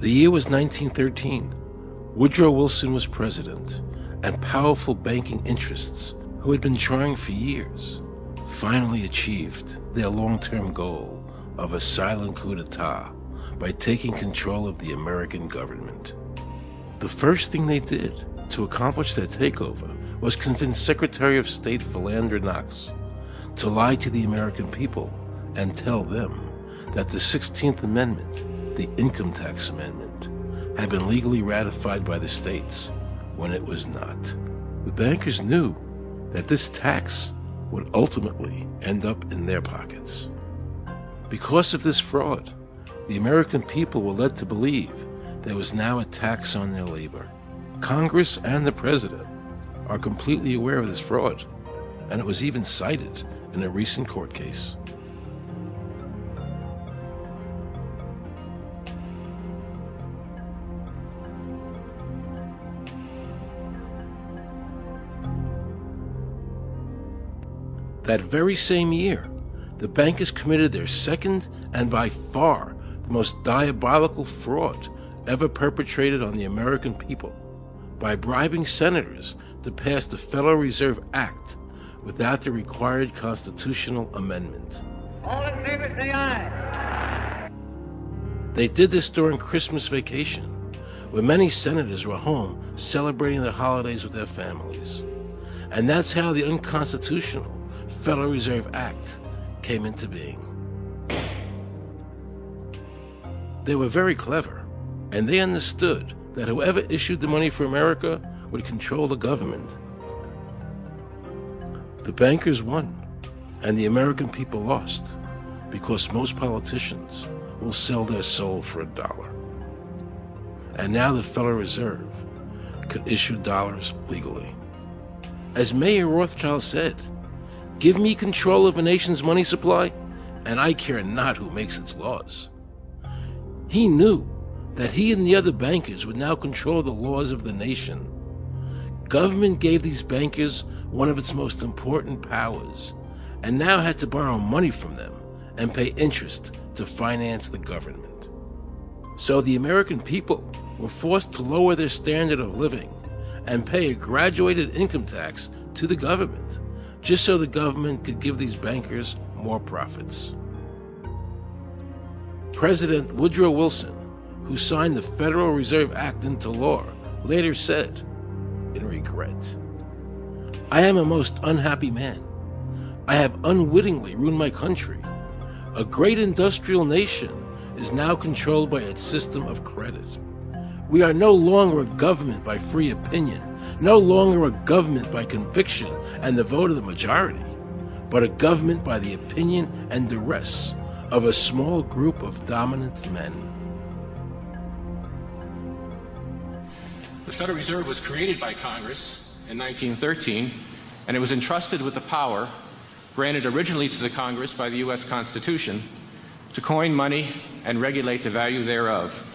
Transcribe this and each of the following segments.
The year was 1913. Woodrow Wilson was president, and powerful banking interests, who had been trying for years, finally achieved their long-term goal of a silent coup d'etat by taking control of the American government. The first thing they did to accomplish their takeover was convince Secretary of State Philander Knox to lie to the American people and tell them that the 16th Amendment, the Income Tax Amendment, had been legally ratified by the states when it was not. The bankers knew that this tax would ultimately end up in their pockets. Because of this fraud, the American people were led to believe there was now a tax on their labor. Congress and the President are completely aware of this fraud, and it was even cited in a recent court case. That very same year, the bankers committed their second and by far the most diabolical fraud ever perpetrated on the American people by bribing senators to pass the Federal Reserve Act without the required constitutional amendment. All in favor, say aye. They did this during Christmas vacation, where many senators were home celebrating their holidays with their families. And that's how the unconstitutional Federal Reserve Act came into being. They were very clever, and they understood that whoever issued the money for America would control the government. The bankers won, and the American people lost, because most politicians will sell their soul for $1. And now the Federal Reserve could issue dollars legally. As Mayor Rothschild said, "Give me control of a nation's money supply, and I care not who makes its laws." He knew that he and the other bankers would now control the laws of the nation. Government gave these bankers one of its most important powers, and now had to borrow money from them and pay interest to finance the government. So the American people were forced to lower their standard of living and pay a graduated income tax to the government, just so the government could give these bankers more profits. President Woodrow Wilson, who signed the Federal Reserve Act into law, later said, in regret, "I am a most unhappy man. I have unwittingly ruined my country. A great industrial nation is now controlled by its system of credit. We are no longer a government by free opinion, no longer a government by conviction and the vote of the majority, but a government by the opinion and duress of a small group of dominant men." The Federal Reserve was created by Congress in 1913, and it was entrusted with the power granted originally to the Congress by the U.S. Constitution to coin money and regulate the value thereof.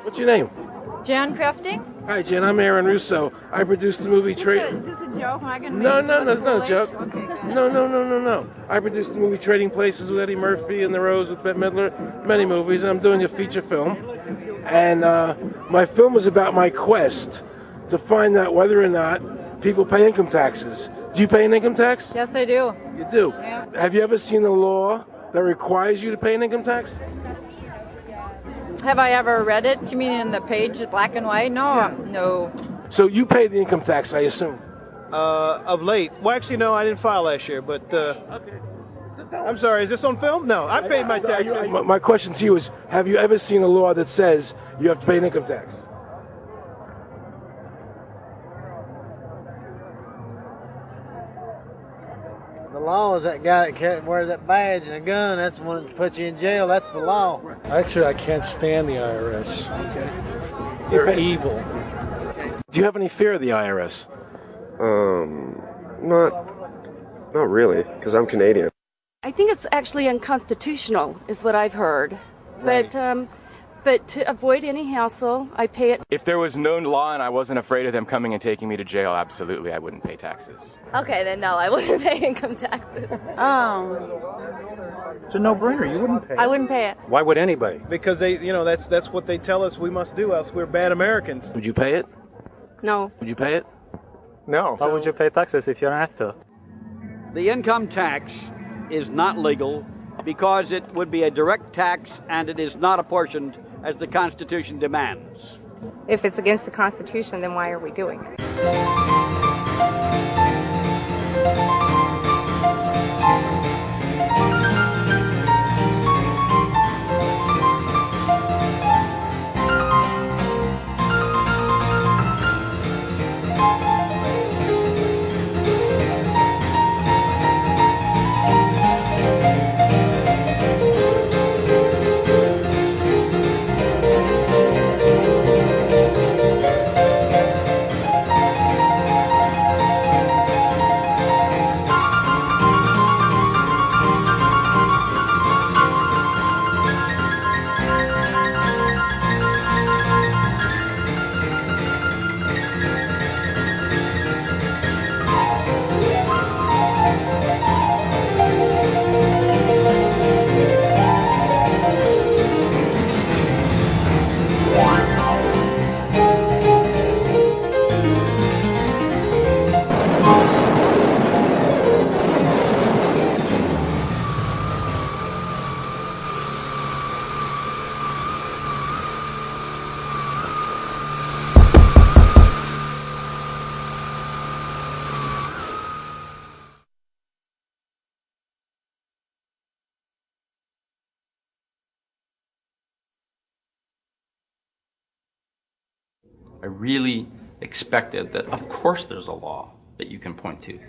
What's your name? Jan Crafting? Hi, Jen. I'm Aron Russo. I produced the movie Is this a joke? Am I gonna No, make it's not a joke. Okay, good. No. I produced the movie Trading Places with Eddie Murphy and The Rose with Bette Midler, many movies, and I'm doing a feature film. And my film was about my quest to find out whether or not people pay income taxes. Do you pay an income tax? Yes, I do. You do? Yeah. Have you ever seen a law that requires you to pay an income tax? Have I ever read it? You mean in the page, black and white? No, Yeah. no. So you pay the income tax, I assume? Of late. Well, actually, no, I didn't file last year, but Okay. I'm sorry, is this on film? No, I paid my tax. My question to you is, have you ever seen a law that says you have to pay an income tax? The law is that guy that wears that badge and a gun. That's the one that puts you in jail. That's the law. Actually, I can't stand the IRS. They're evil. Do you have any fear of the IRS? Not really, because I'm Canadian. I think it's actually unconstitutional, is what I've heard. Right. But to avoid any hassle, I pay it. If there was no law and I wasn't afraid of them coming and taking me to jail, absolutely, I wouldn't pay taxes. Okay, then no, I wouldn't pay income taxes. It's a no-brainer. You wouldn't pay it. I wouldn't pay it. Why would anybody? Because that's what they tell us we must do, else we're bad Americans. Would you pay it? No. Would you pay it? No. Why would you pay taxes if you don't have to? The income tax is not legal because it would be a direct tax and it is not apportioned as the Constitution demands. If it's against the Constitution, then why are we doing it? I really expected that, of course, there's a law that you can point to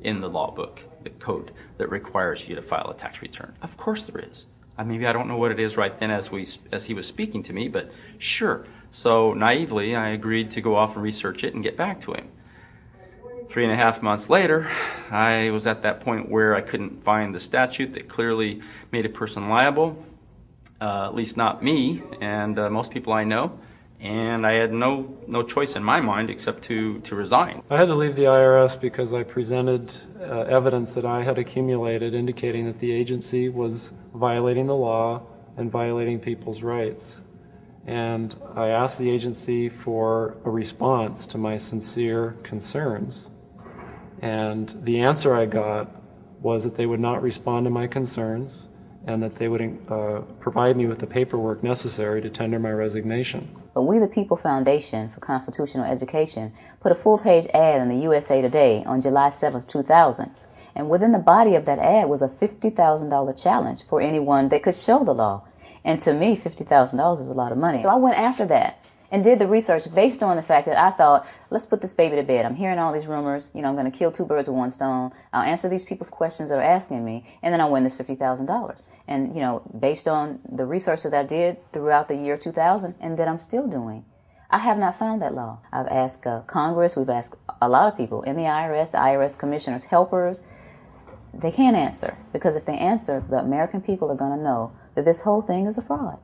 in the law book, the code, that requires you to file a tax return. Of course there is. Maybe I don't know what it is right then as he was speaking to me, but sure. So naively, I agreed to go off and research it and get back to him. 3.5 months later, I was at that point where I couldn't find the statute that clearly made a person liable, at least not me and most people I know. And I had no choice in my mind except to resign. I had to leave the IRS because I presented evidence that I had accumulated indicating that the agency was violating the law and violating people's rights. And I asked the agency for a response to my sincere concerns. And the answer I got was that they would not respond to my concerns and that they would provide me with the paperwork necessary to tender my resignation. But We the People Foundation for Constitutional Education put a full-page ad in the USA Today on July 7, 2000. And within the body of that ad was a $50,000 challenge for anyone that could show the law. And to me, $50,000 is a lot of money. So I went after that and did the research based on the fact that I thought, let's put this baby to bed. I'm hearing all these rumors. I'm going to kill 2 birds with 1 stone. I'll answer these people's questions that are asking me, and then I'll win this $50,000. And, based on the research that I did throughout the year 2000 and that I'm still doing, I have not found that law. I've asked Congress. We've asked a lot of people in the IRS commissioners, helpers. They can't answer, because if they answer, the American people are going to know that this whole thing is a fraud.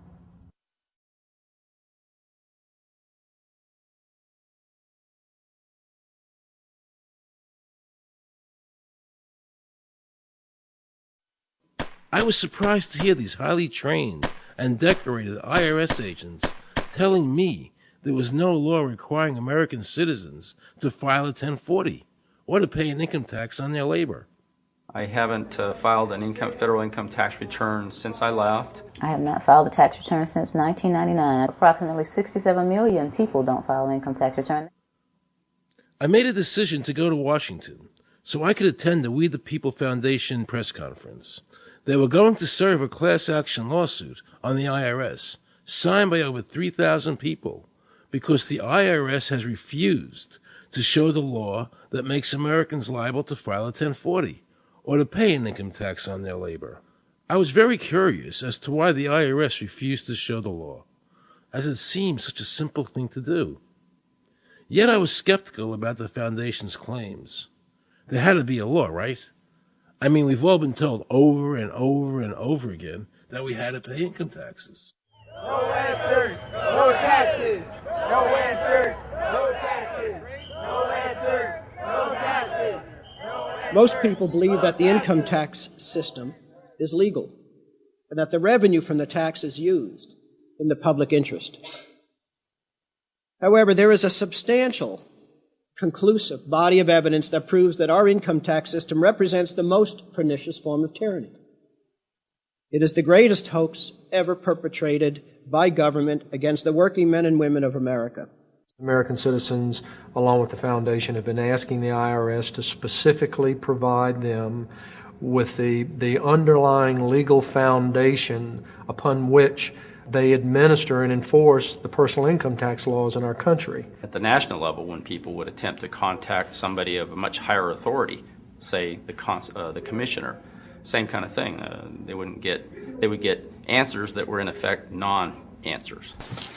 I was surprised to hear these highly trained and decorated IRS agents telling me there was no law requiring American citizens to file a 1040 or to pay an income tax on their labor. I haven't filed an federal income tax return since I left. I have not filed a tax return since 1999. Approximately 67 million people don't file an income tax return. I made a decision to go to Washington so I could attend the We the People Foundation press conference. They were going to serve a class action lawsuit on the IRS, signed by over 3,000 people, because the IRS has refused to show the law that makes Americans liable to file a 1040 or to pay an income tax on their labor. I was very curious as to why the IRS refused to show the law, as it seemed such a simple thing to do. Yet I was skeptical about the Foundation's claims. There had to be a law, right? I mean, we've all been told over and over and over again that we had to pay income taxes. No answers, no taxes. No answers, no taxes. No answers, no taxes. Most people believe that the income tax system is legal and that the revenue from the tax is used in the public interest. However, there is a substantial, conclusive body of evidence that proves that our income tax system represents the most pernicious form of tyranny. It is the greatest hoax ever perpetrated by government against the working men and women of America. American citizens, along with the Foundation, have been asking the IRS to specifically provide them with the underlying legal foundation upon which they administer and enforce the personal income tax laws in our country. At the national level, when people would attempt to contact somebody of a much higher authority, say the commissioner, same kind of thing. They would get answers that were in effect non-answers.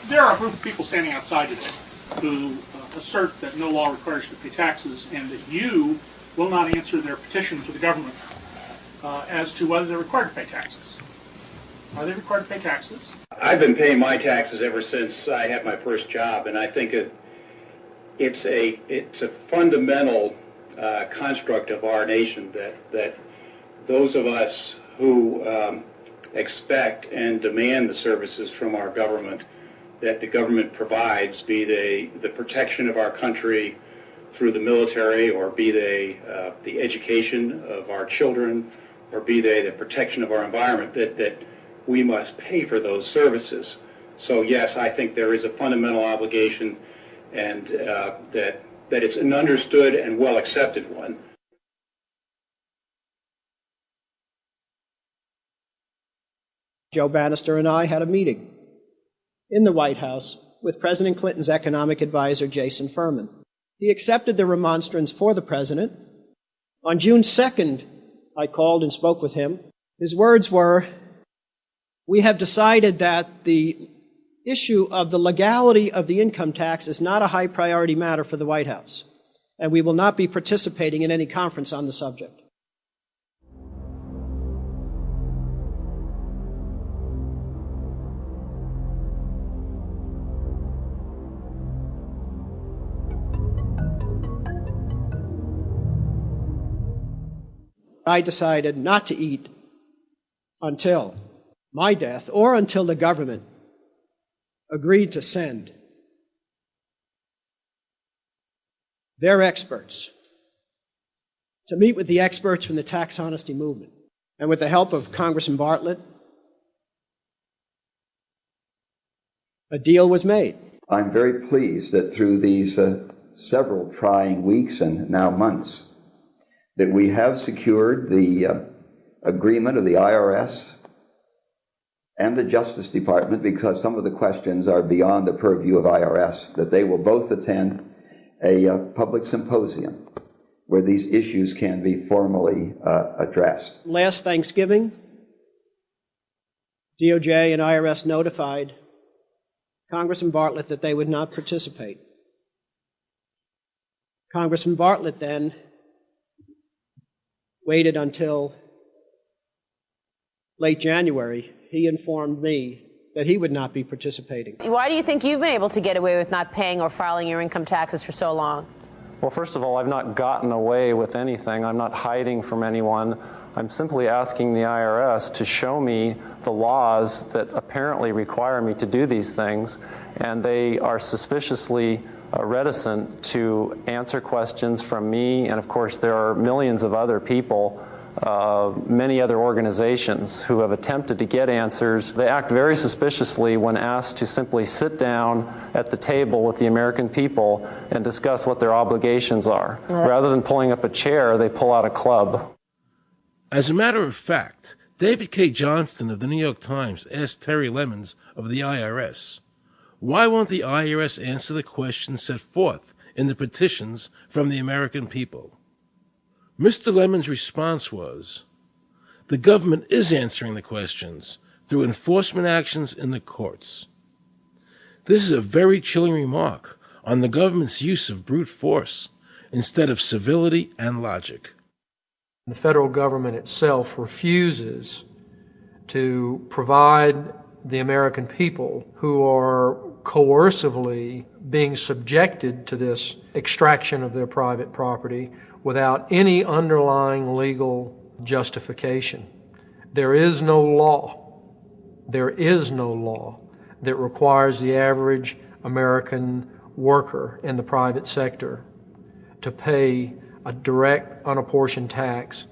There are a group of people standing outside today who assert that no law requires you to pay taxes and that you will not answer their petition to the government as to whether they're required to pay taxes. Are they required to pay taxes? I've been paying my taxes ever since I had my first job, and I think it's a fundamental construct of our nation that those of us who expect and demand the services from our government that the government provides, be they the protection of our country through the military, or be they the education of our children, or be they the protection of our environment, that we must pay for those services. So yes, I think there is a fundamental obligation, and that it's an understood and well accepted one. Joe Bannister and I had a meeting in the White House with President Clinton's economic advisor, Jason Furman. He accepted the remonstrance for the president. On June 2nd, I called and spoke with him. His words were, "We have decided that the issue of the legality of the income tax is not a high priority matter for the White House, and we will not be participating in any conference on the subject." I decided not to eat until my death, or until the government agreed to send their experts to meet with the experts from the tax honesty movement. And with the help of Congressman Bartlett, a deal was made. I'm very pleased that through these several trying weeks and now months, that we have secured the agreement of the IRS and the Justice Department, because some of the questions are beyond the purview of IRS, that they will both attend a public symposium where these issues can be formally addressed. Last Thanksgiving, DOJ and IRS notified Congressman Bartlett that they would not participate. Congressman Bartlett then waited until late January. He informed me that he would not be participating. Why do you think you've been able to get away with not paying or filing your income taxes for so long? Well, first of all, I've not gotten away with anything. I'm not hiding from anyone. I'm simply asking the IRS to show me the laws that apparently require me to do these things, and they are suspiciously reticent to answer questions from me. And of course, there are millions of other people, many other organizations who have attempted to get answers. They act very suspiciously when asked to simply sit down at the table with the American people and discuss what their obligations are. Rather than pulling up a chair, they pull out a club. As a matter of fact, David K. Johnston of the New York Times asked Terry Lemons of the IRS, why won't the IRS answer the questions set forth in the petitions from the American people? Mr. Lemon's response was, the government is answering the questions through enforcement actions in the courts. This is a very chilling remark on the government's use of brute force instead of civility and logic. The federal government itself refuses to provide the American people who are coercively being subjected to this extraction of their private property without any underlying legal justification. There is no law that requires the average American worker in the private sector to pay a direct unapportioned tax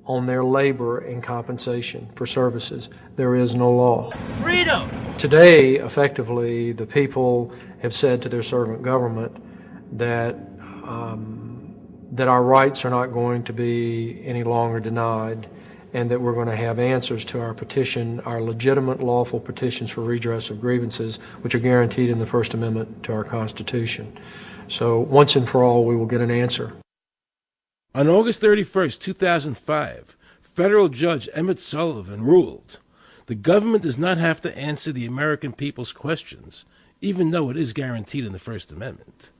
on their labor and compensation for services. There is no law. Freedom! Today, effectively, the people have said to their servant government that our rights are not going to be any longer denied, and that we're going to have answers to our petition, our legitimate lawful petitions for redress of grievances, which are guaranteed in the First Amendment to our Constitution. So once and for all, we will get an answer. On August 31st, 2005, federal judge Emmett Sullivan ruled, the government does not have to answer the American people's questions, even though it is guaranteed in the First Amendment.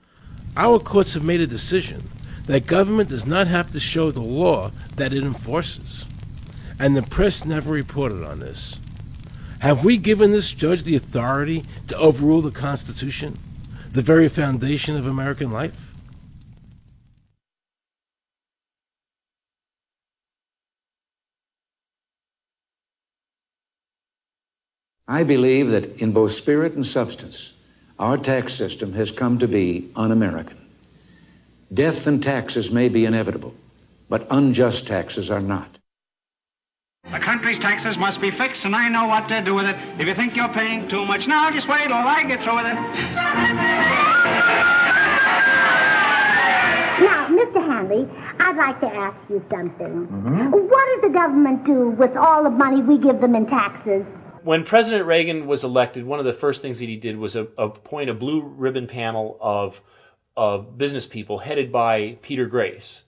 Our courts have made a decision that government does not have to show the law that it enforces. And the press never reported on this. Have we given this judge the authority to overrule the Constitution, the very foundation of American life? I believe that in both spirit and substance, our tax system has come to be un-American. Death and taxes may be inevitable, but unjust taxes are not. The country's taxes must be fixed, and I know what to do with it. If you think you're paying too much now, just wait till I get through with it. Now, Mr. Hanley, I'd like to ask you something. What does the government do with all the money we give them in taxes? When President Reagan was elected, one of the first things that he did was appoint a blue ribbon panel of business people headed by Peter Grace,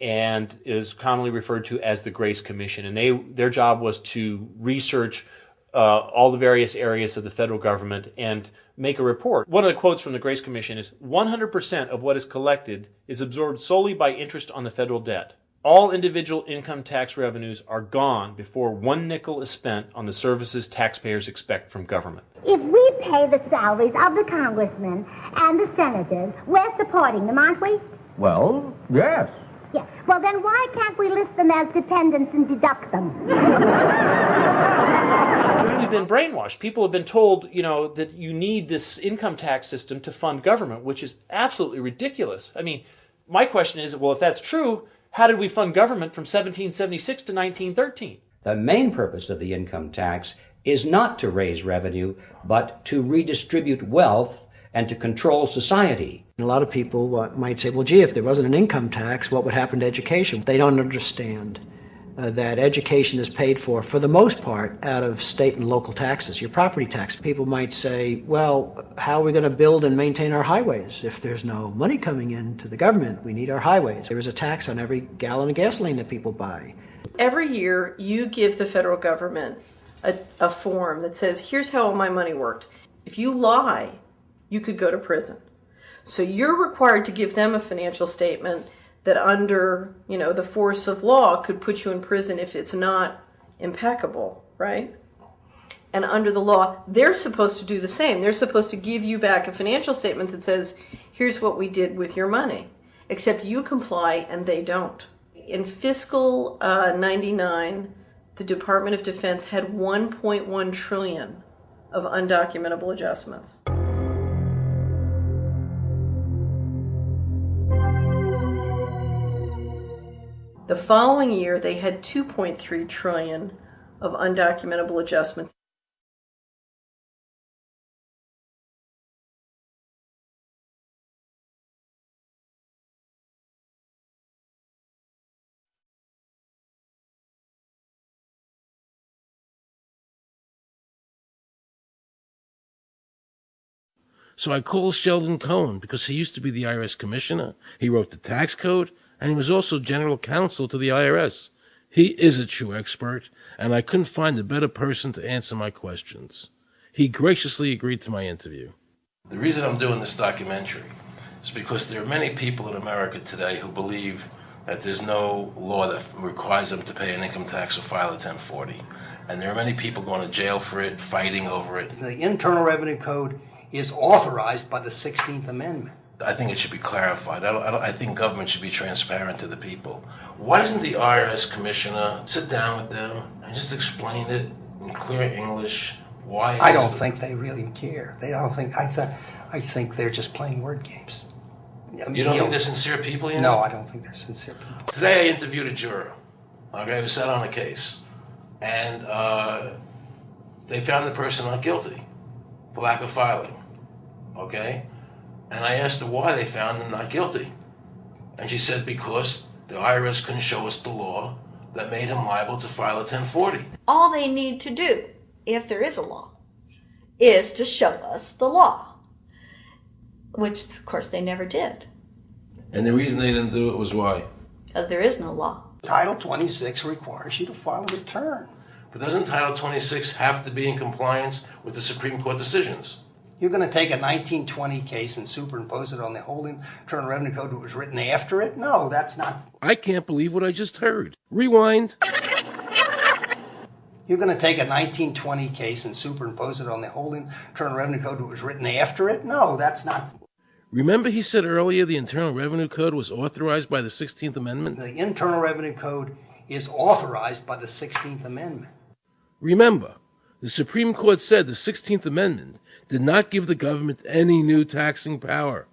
and is commonly referred to as the Grace Commission. And their job was to research all the various areas of the federal government and make a report. One of the quotes from the Grace Commission is, 100% of what is collected is absorbed solely by interest on the federal debt. All individual income tax revenues are gone before 1 nickel is spent on the services taxpayers expect from government. If we pay the salaries of the congressmen and the senators, we're supporting them, aren't we? Well, yes. Yeah. Well, then why can't we list them as dependents and deduct them? We've been brainwashed. People have been told, that you need this income tax system to fund government, which is absolutely ridiculous. I mean, my question is, well, if that's true, how did we fund government from 1776 to 1913? The main purpose of the income tax is not to raise revenue, but to redistribute wealth and to control society. A lot of people might say, well, gee, if there wasn't an income tax, what would happen to education? They don't understand that education is paid for the most part, out of state and local taxes, your property tax. People might say, well, how are we going to build and maintain our highways if there's no money coming into the government? We need our highways. There is a tax on every gallon of gasoline that people buy. Every year, you give the federal government a form that says, here's how all my money worked. If you lie, you could go to prison. So you're required to give them a financial statement that under, the force of law could put you in prison if it's not impeccable, right? And under the law, they're supposed to do the same. They're supposed to give you back a financial statement that says, here's what we did with your money. Except you comply and they don't. In fiscal 99, the Department of Defense had 1.1 trillion of undocumentable adjustments. The following year, they had 2.3 trillion of undocumentable adjustments. So I called Sheldon Cohen because he used to be the IRS commissioner. He wrote the tax code, and he was also general counsel to the IRS. He is a true expert, and I couldn't find a better person to answer my questions. He graciously agreed to my interview. The reason I'm doing this documentary is because there are many people in America today who believe that there's no law that requires them to pay an income tax or file a 1040. And there are many people going to jail for it, fighting over it. The Internal Revenue Code is authorized by the 16th Amendment. I think it should be clarified. I think government should be transparent to the people. Why doesn't the IRS commissioner sit down with them and just explain it in clear English? Why? I don't think they really care. They don't think. I think they're just playing word games. You don't think they're sincere people? No, I don't think they're sincere people. Today I interviewed a juror, okay, who sat on a case, and they found the person not guilty for lack of filing, okay? And I asked her why they found him not guilty. And she said because the IRS couldn't show us the law that made him liable to file a 1040. All they need to do, if there is a law, is to show us the law, which, of course, they never did. And the reason they didn't do it was why? Because there is no law. Title 26 requires you to file a return. But doesn't Title 26 have to be in compliance with the Supreme Court decisions? You're going to take a 1920 case and superimpose it on the whole Internal Revenue Code that was written after it? No, that's not. I can't believe what I just heard. Rewind. You're going to take a 1920 case and superimpose it on the whole Internal Revenue Code that was written after it? No, that's not. Remember he said earlier the Internal Revenue Code was authorized by the 16th Amendment? The Internal Revenue Code is authorized by the 16th Amendment. Remember, the Supreme Court said the 16th Amendment did not give the government any new taxing power.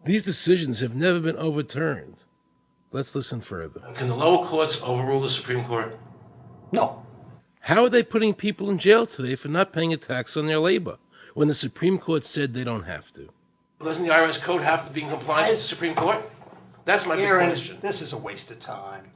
These decisions have never been overturned. Let's listen further. Can the lower courts overrule the Supreme Court? No. How are they putting people in jail today for not paying a tax on their labor when the Supreme Court said they don't have to? Doesn't the IRS code have to be in compliance with the Supreme Court? That's my big question. This is a waste of time.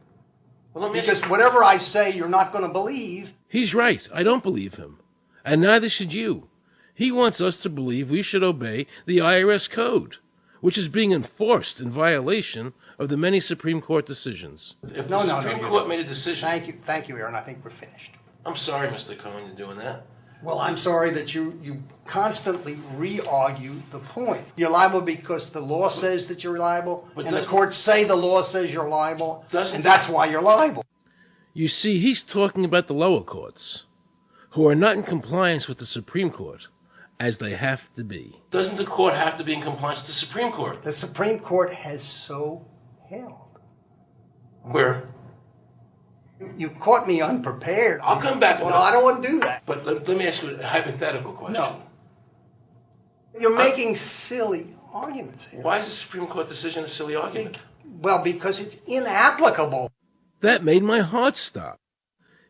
Well, because whatever I say, you're not going to believe. He's right. I don't believe him. And neither should you. He wants us to believe we should obey the IRS code, which is being enforced in violation of the many Supreme Court decisions. If the Supreme Court made a decision... Thank you, Aaron. I think we're finished. I'm sorry, Mr. Cohen, you're doing that. Well, I'm sorry that you constantly re-argue the point. You're liable because the law says that you're liable, and the courts say the law says you're liable, and that's why you're liable. You see, he's talking about the lower courts, who are not in compliance with the Supreme Court, as they have to be. Doesn't the court have to be in compliance with the Supreme Court? The Supreme Court has so held. Where? You caught me unprepared. I'll come back. Well, I don't want to do that. But let me ask you a hypothetical question. No. You're making silly arguments here. Why is the Supreme Court decision a silly argument? Well, because it's inapplicable. That made my heart stop.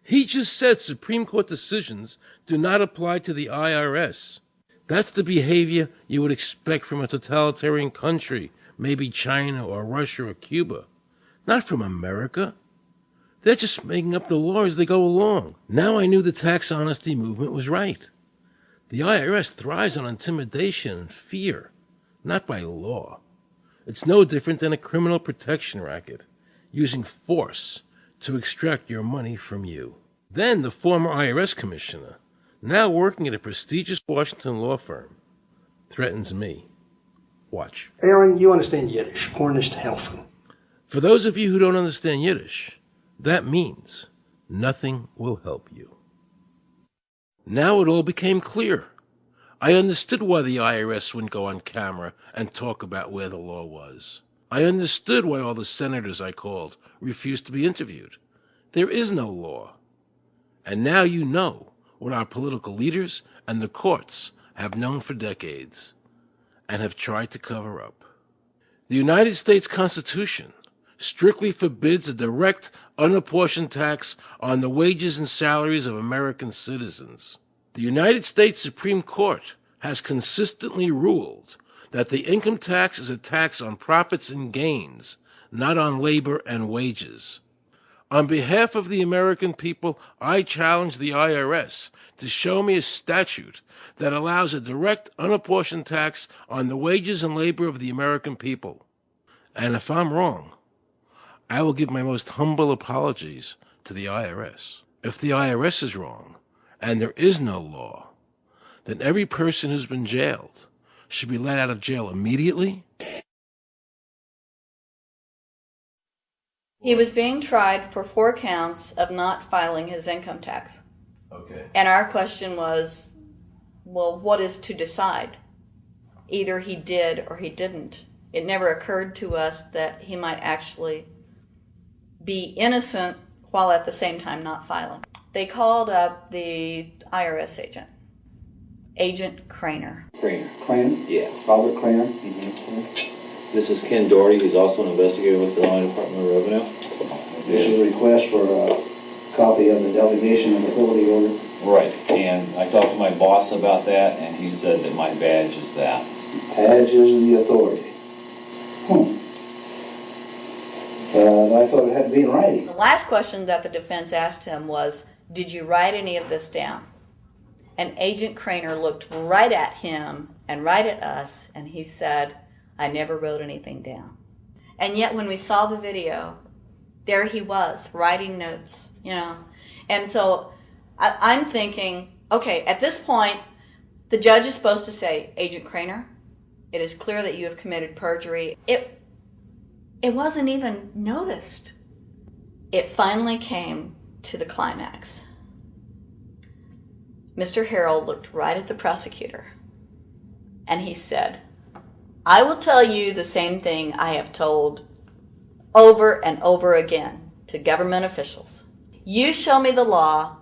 He just said Supreme Court decisions do not apply to the IRS. That's the behavior you would expect from a totalitarian country, maybe China or Russia or Cuba. Not from America. They're just making up the law as they go along. Now I knew the tax honesty movement was right. The IRS thrives on intimidation and fear, not by law. It's no different than a criminal protection racket, using force to extract your money from you. Then the former IRS commissioner, now working at a prestigious Washington law firm, threatens me. Watch. Aaron, you understand Yiddish. Cornish helfen. For those of you who don't understand Yiddish, that means nothing will help you. Now it all became clear. I understood why the IRS wouldn't go on camera and talk about where the law was. I understood why all the senators I called refused to be interviewed. There is no law. And now you know what our political leaders and the courts have known for decades and have tried to cover up. The United States Constitution strictly forbids a direct, unapportioned tax on the wages and salaries of American citizens. The United States Supreme Court has consistently ruled that the income tax is a tax on profits and gains, not on labor and wages. On behalf of the American people, I challenge the IRS to show me a statute that allows a direct, unapportioned tax on the wages and labor of the American people. And if I'm wrong, I will give my most humble apologies to the IRS. If the IRS is wrong, and there is no law, then every person who's been jailed should be let out of jail immediately. He was being tried for 4 counts of not filing his income tax. Okay. And our question was, well, what is to decide? Either he did or he didn't. It never occurred to us that he might actually be innocent while at the same time not filing. They called up the IRS agent, Agent Craner. Craner? Yeah. Robert Craner? Mm-hmm. This is Ken Doherty, who's also an investigator with the Illinois Department of Revenue. This is a request for a copy of the delegation of authority order. Right, and I talked to my boss about that, and he said that my badge is that. Badge is the authority. I thought it had to be in writing. The last question that the defense asked him was, did you write any of this down? And Agent Craner looked right at him and right at us, and he said, I never wrote anything down. And yet when we saw the video, there he was, writing notes, you know. And so I'm thinking, okay, at this point, the judge is supposed to say, Agent Craner, it is clear that you have committed perjury. It wasn't even noticed. It finally came to the climax. Mr. Harrell looked right at the prosecutor, and he said, I will tell you the same thing I have told over and over again to government officials. You show me the law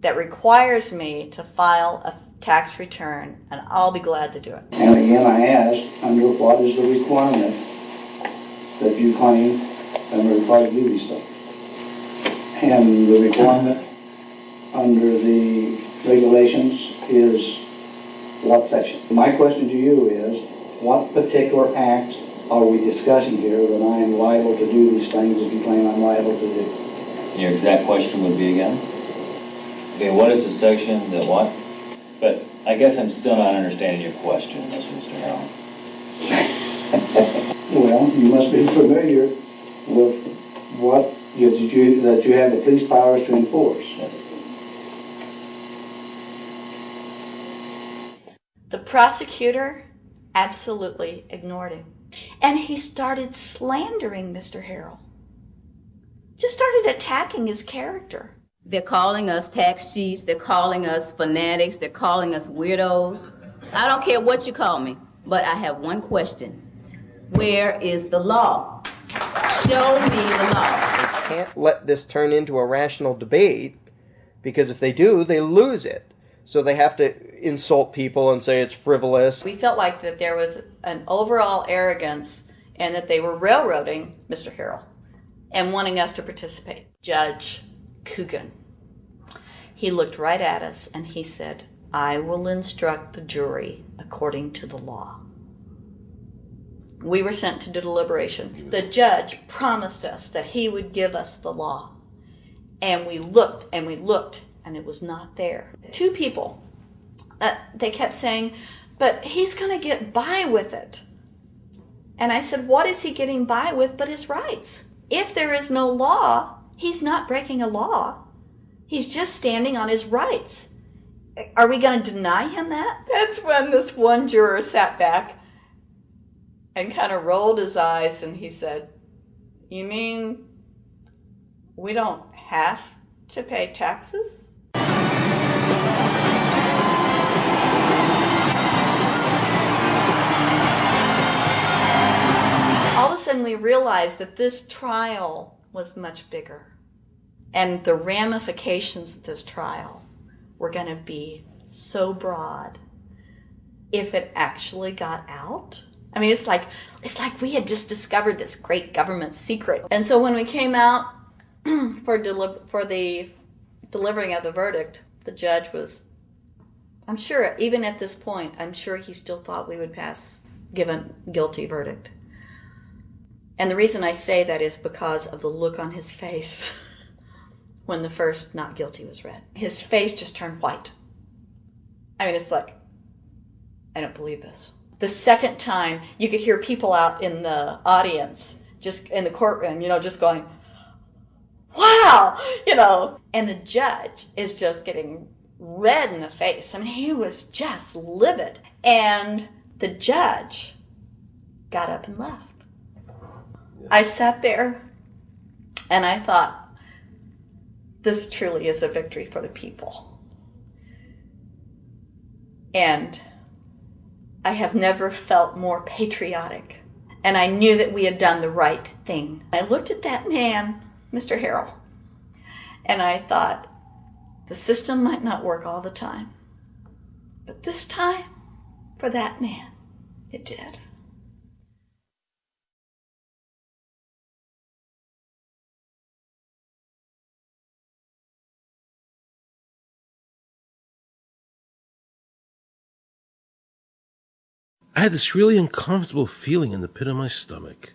that requires me to file a tax return, and I'll be glad to do it. And again, I asked, under what is the requirement that you claim and are required to do these things? And the requirement under the regulations is what section? My question to you is, what particular act are we discussing here that I am liable to do these things that you claim I'm liable to do? Your exact question would be again? Okay, what is the section that what? But I guess I'm still not understanding your question, Mr. Harrell. Well, you must be familiar with what that you have the police powers to enforce. Yes. The prosecutor absolutely ignored him. And he started slandering Mr. Harrell. Just started attacking his character. They're calling us tax cheats, they're calling us fanatics, they're calling us weirdos. I don't care what you call me, but I have one question. Where is the law? Show me the law. They can't let this turn into a rational debate, because if they do, they lose it. So they have to insult people and say it's frivolous. We felt like that there was an overall arrogance and that they were railroading Mr. Harrell and wanting us to participate. Judge Coogan, he looked right at us and he said, I will instruct the jury according to the law. We were sent to deliberation. The judge promised us that he would give us the law. And we looked and we looked, and it was not there. 2 people, they kept saying, but he's going to get by with it. And I said, what is he getting by with but his rights? If there is no law, he's not breaking a law. He's just standing on his rights. Are we going to deny him that? That's when this one juror sat back and kind of rolled his eyes and he said, you mean we don't have to pay taxes? All of a sudden we realized that this trial was much bigger. And the ramifications of this trial were going to be so broad if it actually got out. I mean, it's like we had just discovered this great government secret. And so when we came out for the delivering of the verdict, the judge was, I'm sure, even at this point, I'm sure he still thought we would give a guilty verdict. And the reason I say that is because of the look on his face when the first not guilty was read. His face just turned white. I mean, it's like, I don't believe this. The second time, you could hear people out in the audience just in the courtroom, just going, wow, and the judge is just getting red in the face. I mean, he was just livid. And the judge got up and left. I sat there and I thought, this truly is a victory for the people. And I have never felt more patriotic. And I knew that we had done the right thing. I looked at that man, Mr. Harrell, and I thought, the system might not work all the time, but this time, for that man, it did. I had this really uncomfortable feeling in the pit of my stomach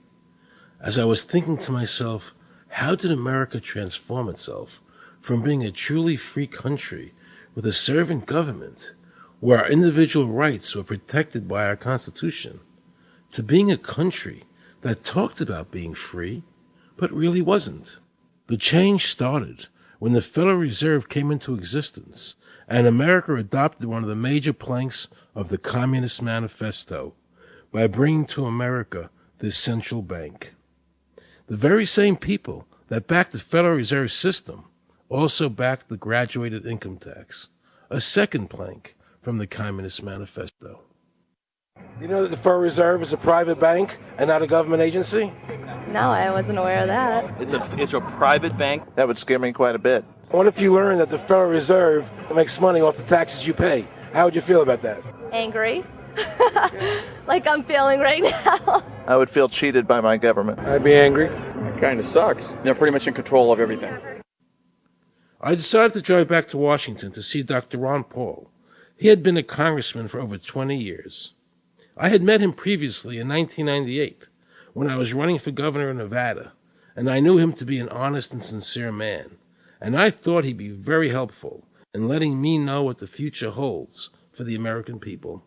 as I was thinking to myself, how did America transform itself from being a truly free country with a servant government where our individual rights were protected by our Constitution to being a country that talked about being free but really wasn't? The change started when the Federal Reserve came into existence and America adopted one of the major planks of the Communist Manifesto by bringing to America this central bank. The very same people that backed the Federal Reserve System also backed the graduated income tax, a second plank from the Communist Manifesto. You know that the Federal Reserve is a private bank and not a government agency? No, I wasn't aware of that. It's a private bank? That would scare me quite a bit. What if you learned that the Federal Reserve makes money off the taxes you pay? How would you feel about that? Angry. Like I'm feeling right now. I would feel cheated by my government. I'd be angry. It kind of sucks. They're pretty much in control of everything. I decided to drive back to Washington to see Dr. Ron Paul. He had been a congressman for over 20 years. I had met him previously in 1998 when I was running for governor of Nevada, and I knew him to be an honest and sincere man, and I thought he'd be very helpful in letting me know what the future holds for the American people.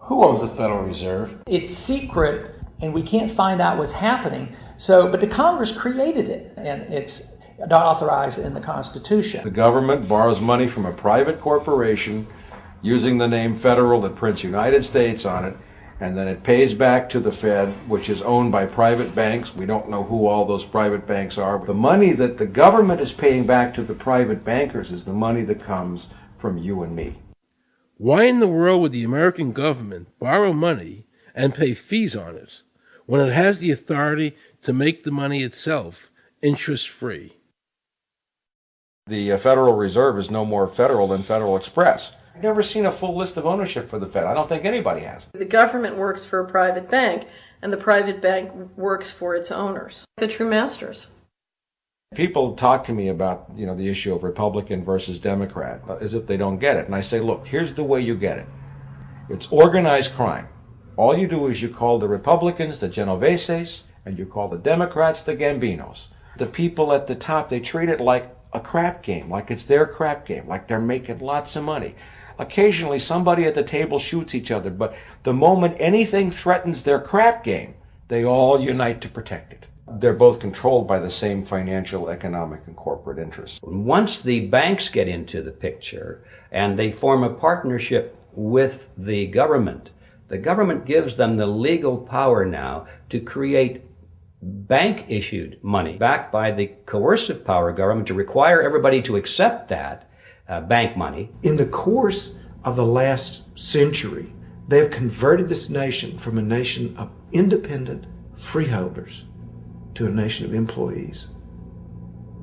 Who owns the Federal Reserve? It's secret, and we can't find out what's happening. But the Congress created it, and it's not authorized in the Constitution. The government borrows money from a private corporation using the name Federal that prints United States on it, and then it pays back to the Fed, which is owned by private banks. We don't know who all those private banks are. The money that the government is paying back to the private bankers is the money that comes from you and me. Why in the world would the American government borrow money and pay fees on it when it has the authority to make the money itself interest-free? The Federal Reserve is no more federal than Federal Express. I've never seen a full list of ownership for the Fed. I don't think anybody has. The government works for a private bank, and the private bank works for its owners, the true masters. People talk to me about, the issue of Republican versus Democrat, as if they don't get it. And I say, look, here's the way you get it. It's organized crime. All you do is you call the Republicans the Genoveses, and you call the Democrats the Gambinos. The people at the top, they treat it like a crap game, like it's their crap game, like they're making lots of money. Occasionally somebody at the table shoots each other, but the moment anything threatens their crap game, they all unite to protect it. They're both controlled by the same financial, economic, and corporate interests. Once the banks get into the picture and they form a partnership with the government gives them the legal power now to create bank-issued money backed by the coercive power of government to require everybody to accept that bank money. In the course of the last century, they have converted this nation from a nation of independent freeholders to a nation of employees.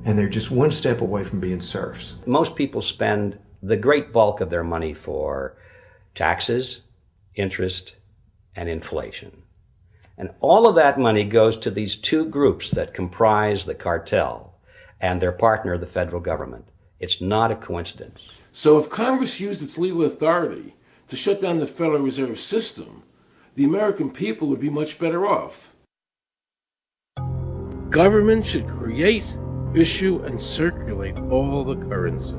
And they're just one step away from being serfs. Most people spend the great bulk of their money for taxes, interest, and inflation. And all of that money goes to these two groups that comprise the cartel and their partner, the federal government. It's not a coincidence. So if Congress used its legal authority to shut down the Federal Reserve System, the American people would be much better off. Government should create, issue, and circulate all the currency.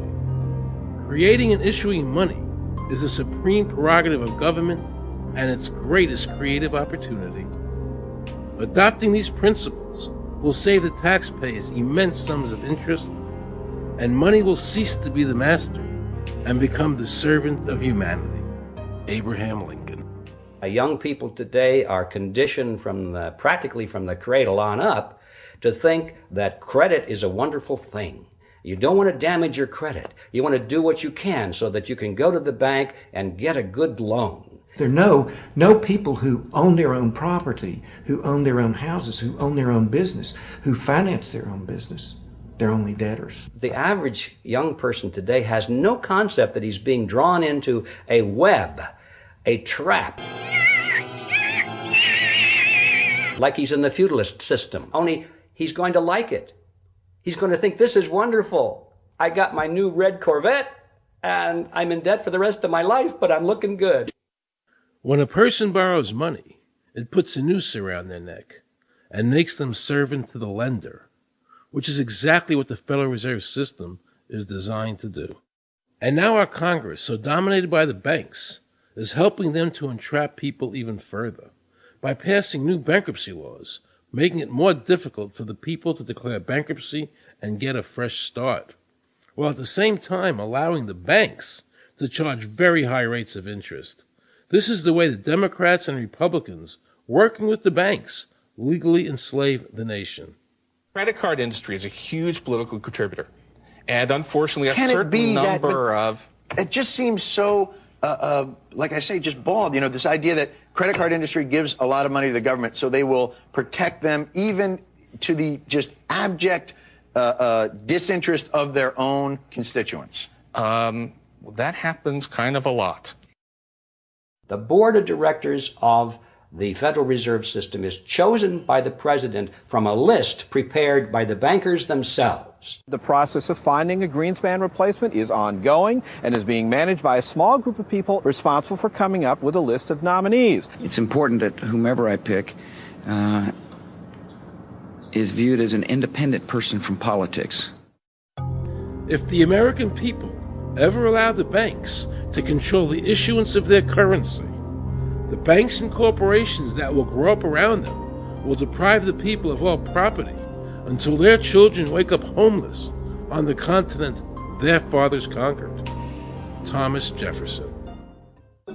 Creating and issuing money is the supreme prerogative of government and its greatest creative opportunity. Adopting these principles will save the taxpayers immense sums of interest, and money will cease to be the master and become the servant of humanity. Abraham Lincoln. Young people today are conditioned practically from the cradle on up to think that credit is a wonderful thing. You don't want to damage your credit. You want to do what you can so that you can go to the bank and get a good loan. There are no people who own their own property, who own their own houses, who own their own business, who finance their own business. They're only debtors. The average young person today has no concept that he's being drawn into a web, a trap. Like he's in the feudalist system, only he's going to like it. He's going to think, this is wonderful. I got my new red Corvette, and I'm in debt for the rest of my life, but I'm looking good. When a person borrows money, it puts a noose around their neck and makes them servant to the lender, which is exactly what the Federal Reserve System is designed to do. And now our Congress, so dominated by the banks, is helping them to entrap people even further by passing new bankruptcy laws, making it more difficult for the people to declare bankruptcy and get a fresh start, while at the same time allowing the banks to charge very high rates of interest. This is the way the Democrats and Republicans, working with the banks, legally enslave the nation. Credit card industry is a huge political contributor, and unfortunately a certain number of... It just seems so, like I say, just bald. You know, this idea that credit card industry gives a lot of money to the government so they will protect them even to the just abject disinterest of their own constituents. That happens kind of a lot. The board of directors of the Federal Reserve System is chosen by the president from a list prepared by the bankers themselves. The process of finding a Greenspan replacement is ongoing and is being managed by a small group of people responsible for coming up with a list of nominees. It's important that whomever I pick is viewed as an independent person from politics. If the American people ever allow the banks to control the issuance of their currency, the banks and corporations that will grow up around them will deprive the people of all property until their children wake up homeless on the continent their fathers conquered. Thomas Jefferson.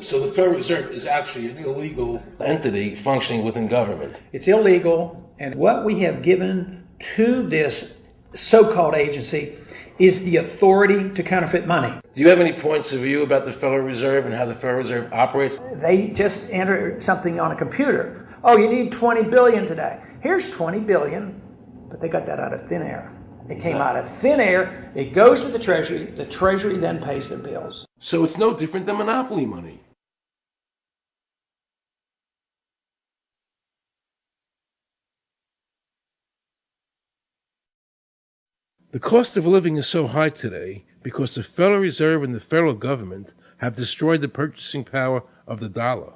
So the Federal Reserve is actually an illegal entity functioning within government. It's illegal, and what we have given to this so-called agency is the authority to counterfeit money. Do you have any points of view about the Federal Reserve and how the Federal Reserve operates? They just enter something on a computer. Oh, you need 20 billion today. Here's 20 billion, but they got that out of thin air. It came out of thin air, it goes to the Treasury then pays their bills. So it's no different than monopoly money. The cost of living is so high today because the Federal Reserve and the federal government have destroyed the purchasing power of the dollar.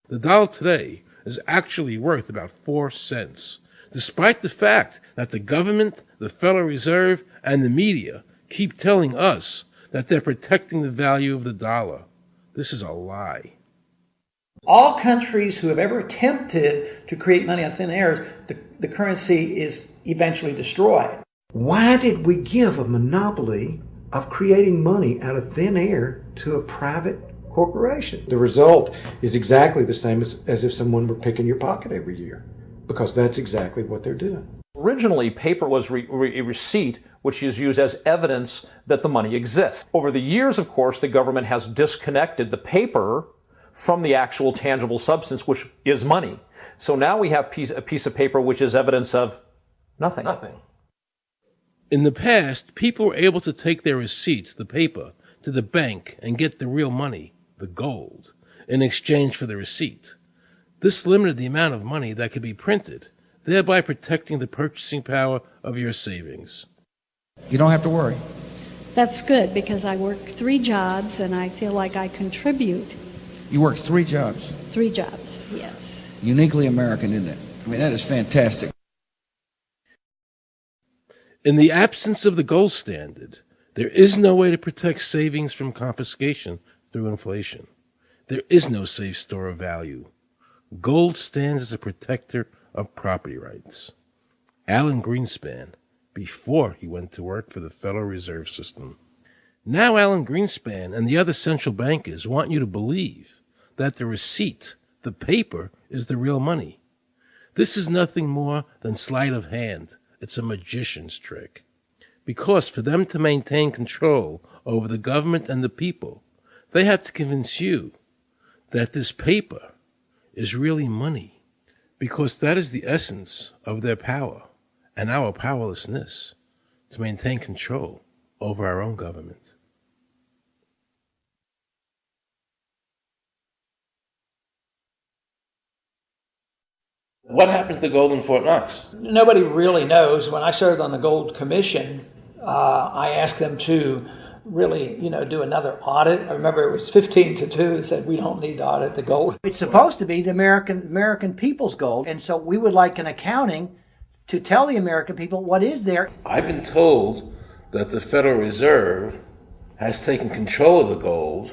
The dollar today is actually worth about 4 cents, despite the fact that the government, the Federal Reserve, and the media keep telling us that they're protecting the value of the dollar. This is a lie. All countries who have ever attempted to create money on thin air, the currency is eventually destroyed. Why did we give a monopoly of creating money out of thin air to a private corporation? The result is exactly the same as if someone were picking your pocket every year, because that's exactly what they're doing. Originally, paper was a receipt which is used as evidence that the money exists. Over the years, of course, the government has disconnected the paper from the actual tangible substance, which is money. So now we have a piece of paper which is evidence of nothing. In the past, people were able to take their receipts, the paper, to the bank and get the real money, the gold, in exchange for the receipt. This limited the amount of money that could be printed, thereby protecting the purchasing power of your savings. You don't have to worry. That's good, because I work 3 jobs and I feel like I contribute. You work 3 jobs? 3 jobs, yes. Uniquely American, isn't it? I mean, that is fantastic. In the absence of the gold standard, there is no way to protect savings from confiscation through inflation. There is no safe store of value. Gold stands as a protector of property rights. Alan Greenspan, before he went to work for the Federal Reserve System. Now Alan Greenspan and the other central bankers want you to believe that the receipt, the paper, is the real money. This is nothing more than sleight of hand. It's a magician's trick. Because for them to maintain control over the government and the people, they have to convince you that this paper is really money, because that is the essence of their power and our powerlessness to maintain control over our own government. What happened to the gold in Fort Knox? Nobody really knows. When I served on the Gold Commission, I asked them to really, do another audit. I remember it was 15-2 that said we don't need to audit the gold. It's supposed to be the American people's gold, and so we would like an accounting to tell the American people what is there. I've been told that the Federal Reserve has taken control of the gold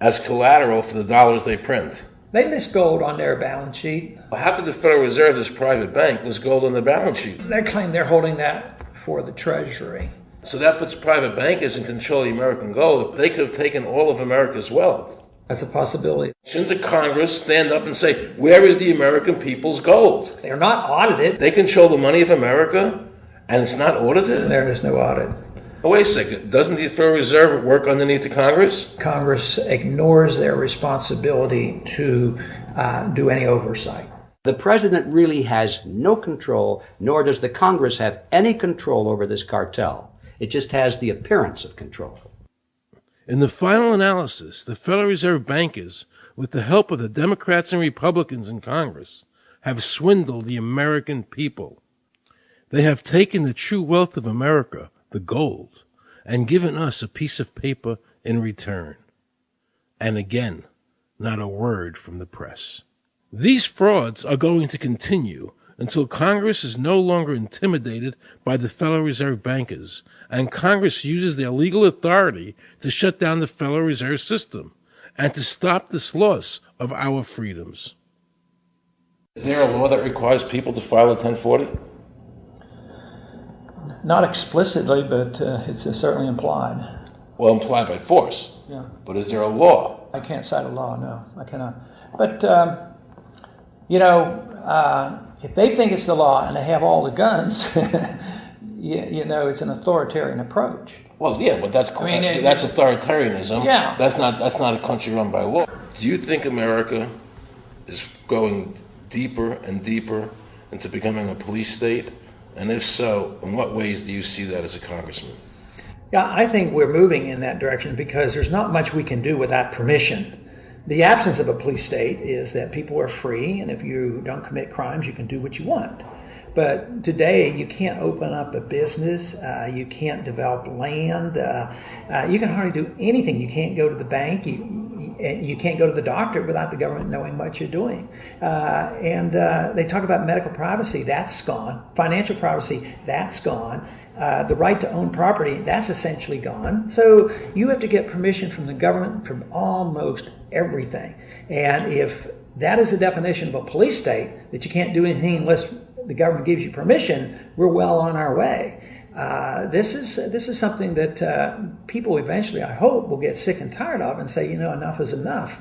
as collateral for the dollars they print. They list gold on their balance sheet. How could the Federal Reserve, this private bank, list gold on their balance sheet? They claim they're holding that for the Treasury. So that puts private bankers in control of the American gold. They could have taken all of America's wealth. That's a possibility. Shouldn't the Congress stand up and say, where is the American people's gold? They're not audited. They control the money of America, and it's not audited? There is no audit. Oh, wait a second. Doesn't the Federal Reserve work underneath the Congress? Congress ignores their responsibility to do any oversight. The president really has no control, nor does the Congress have any control over this cartel. It just has the appearance of control. In the final analysis, the Federal Reserve bankers, with the help of the Democrats and Republicans in Congress, have swindled the American people. They have taken the true wealth of America, the gold, and given us a piece of paper in return. And again, not a word from the press. These frauds are going to continue until Congress is no longer intimidated by the Federal Reserve bankers, and Congress uses their legal authority to shut down the Federal Reserve System and to stop this loss of our freedoms. Is there a law that requires people to file a 1040? Not explicitly, but it's certainly implied. Well, implied by force. Yeah. But is there a law? I can't cite a law, no. I cannot. But, if they think it's the law and they have all the guns, it's an authoritarian approach. Well, yeah, but that's authoritarianism. Yeah. That's not a country run by law. Do you think America is going deeper and deeper into becoming a police state? And if so, in what ways do you see that as a congressman? Yeah, I think we're moving in that direction because there's not much we can do without permission. The absence of a police state is that people are free, and if you don't commit crimes, you can do what you want. But today, you can't open up a business, you can't develop land, you can hardly do anything. You can't go to the bank, you can't go to the doctor without the government knowing what you're doing. And they talk about medical privacy, that's gone. Financial privacy, that's gone. The right to own property, that's essentially gone. So you have to get permission from the government from almost everything. And if that is the definition of a police state, that you can't do anything unless the government gives you permission, we're well on our way. This is something that people eventually, I hope, will get sick and tired of and say, enough is enough.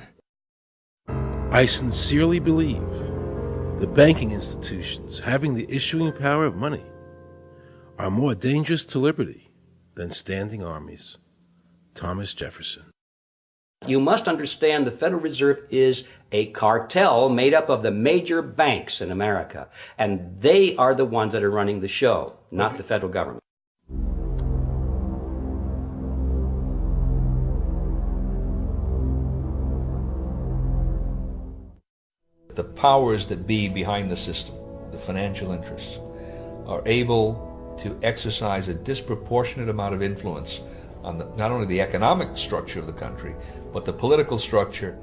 I sincerely believe the banking institutions having the issuing power of money are more dangerous to liberty than standing armies. Thomas Jefferson. You must understand the Federal Reserve is a cartel made up of the major banks in America, and they are the ones that are running the show, not the federal government. The powers that be behind the system, the financial interests, are able to exercise a disproportionate amount of influence on not only the economic structure of the country, but the political structure.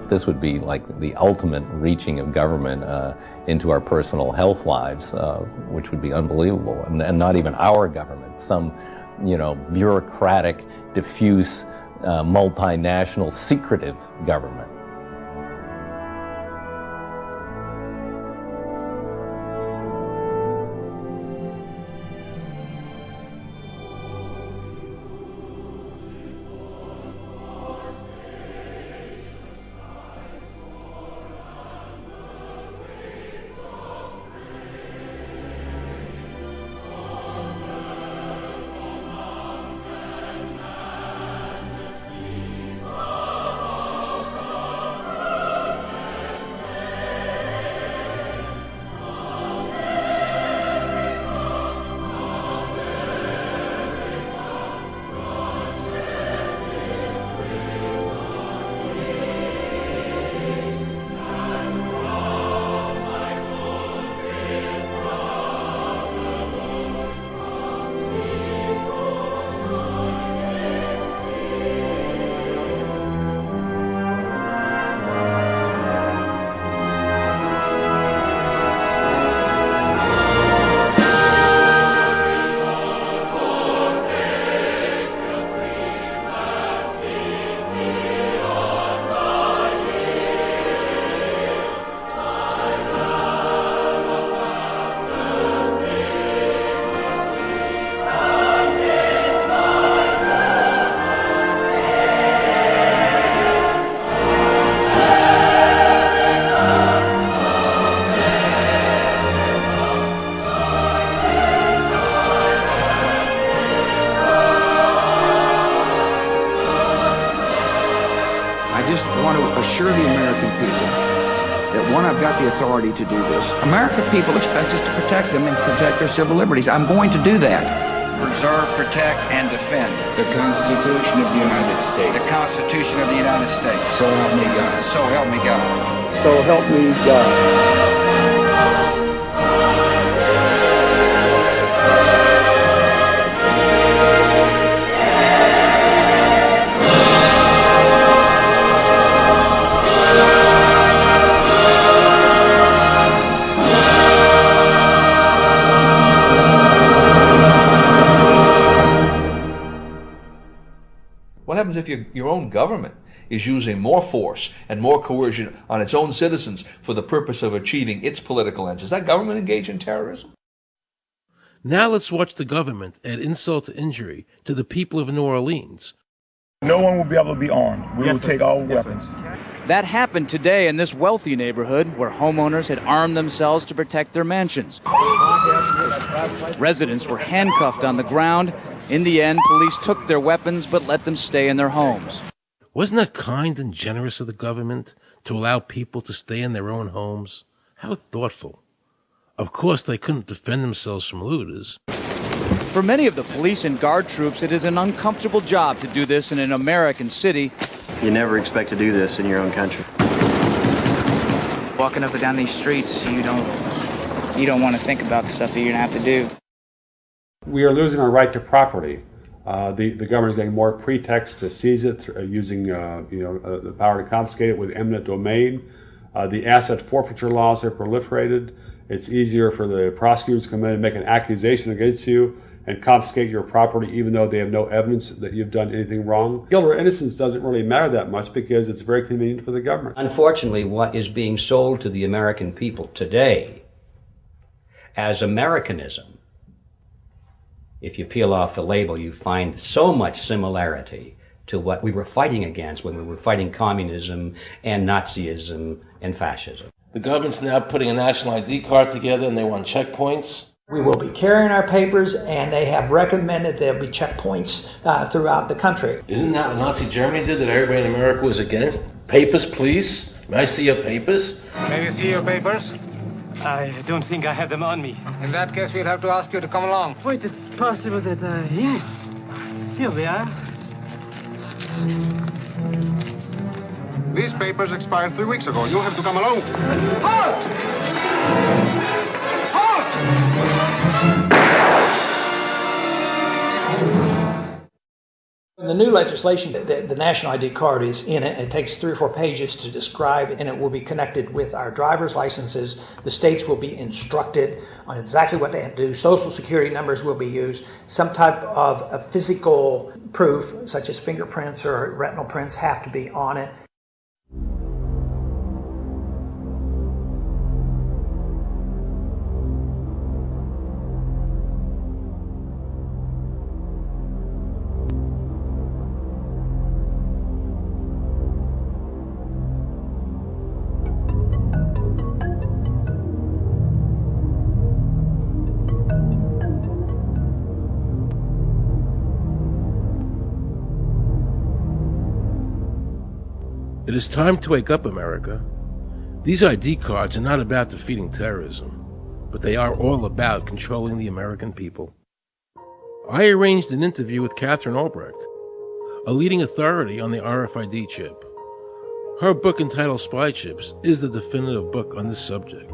This would be like the ultimate reaching of government into our personal health lives, which would be unbelievable. And not even our government, some, bureaucratic, diffuse, multinational, secretive government. assure the American people that, one, I've got the authority to do this. American people expect us to protect them and protect their civil liberties. I'm going to do that. Preserve, protect, and defend the Constitution of the United States. The Constitution of the United States. So help me God. So help me God. So help me God. What happens if your own government is using more force and more coercion on its own citizens for the purpose of achieving its political ends? Is that government engaged in terrorism? Now let's watch the government add insult to injury to the people of New Orleans. No one will be able to be armed. We will take all weapons. That happened today in this wealthy neighborhood where homeowners had armed themselves to protect their mansions. Residents were handcuffed on the ground. In the end, police took their weapons but let them stay in their homes. Wasn't that kind and generous of the government to allow people to stay in their own homes? How thoughtful. Of course, they couldn't defend themselves from looters. For many of the police and guard troops, it is an uncomfortable job to do this in an American city. You never expect to do this in your own country. Walking up and down these streets, you don't want to think about the stuff that you're going to have to do. We are losing our right to property. The government is getting more pretext to seize it, using the power to confiscate it with eminent domain. The asset forfeiture laws have proliferated. It's easier for the prosecutors to come in and make an accusation against you and confiscate your property even though they have no evidence that you've done anything wrong. Guilt or innocence doesn't really matter that much because it's very convenient for the government. Unfortunately, what is being sold to the American people today as Americanism, if you peel off the label, you find so much similarity to what we were fighting against when we were fighting communism and Nazism and fascism. The government's now putting a national ID card together and they want checkpoints. We will be carrying our papers, and they have recommended there'll be checkpoints throughout the country. Isn't that what Nazi Germany did that everybody in America was against? Papers, please. May I see your papers? May we see your papers? I don't think I have them on me. In that case, we'll have to ask you to come along. Wait, it's possible that, yes. Here we are. These papers expired 3 weeks ago. You'll have to come along. Halt! Halt! The new legislation, the national ID card is in it. It takes 3 or 4 pages to describe, and it will be connected with our driver's licenses. The states will be instructed on exactly what they have to do. Social security numbers will be used. Some type of a physical proof, such as fingerprints or retinal prints, have to be on it. It is time to wake up, America. These ID cards are not about defeating terrorism, but they are all about controlling the American people. I arranged an interview with Catherine Albrecht, a leading authority on the RFID chip. Her book entitled Spy Chips is the definitive book on this subject.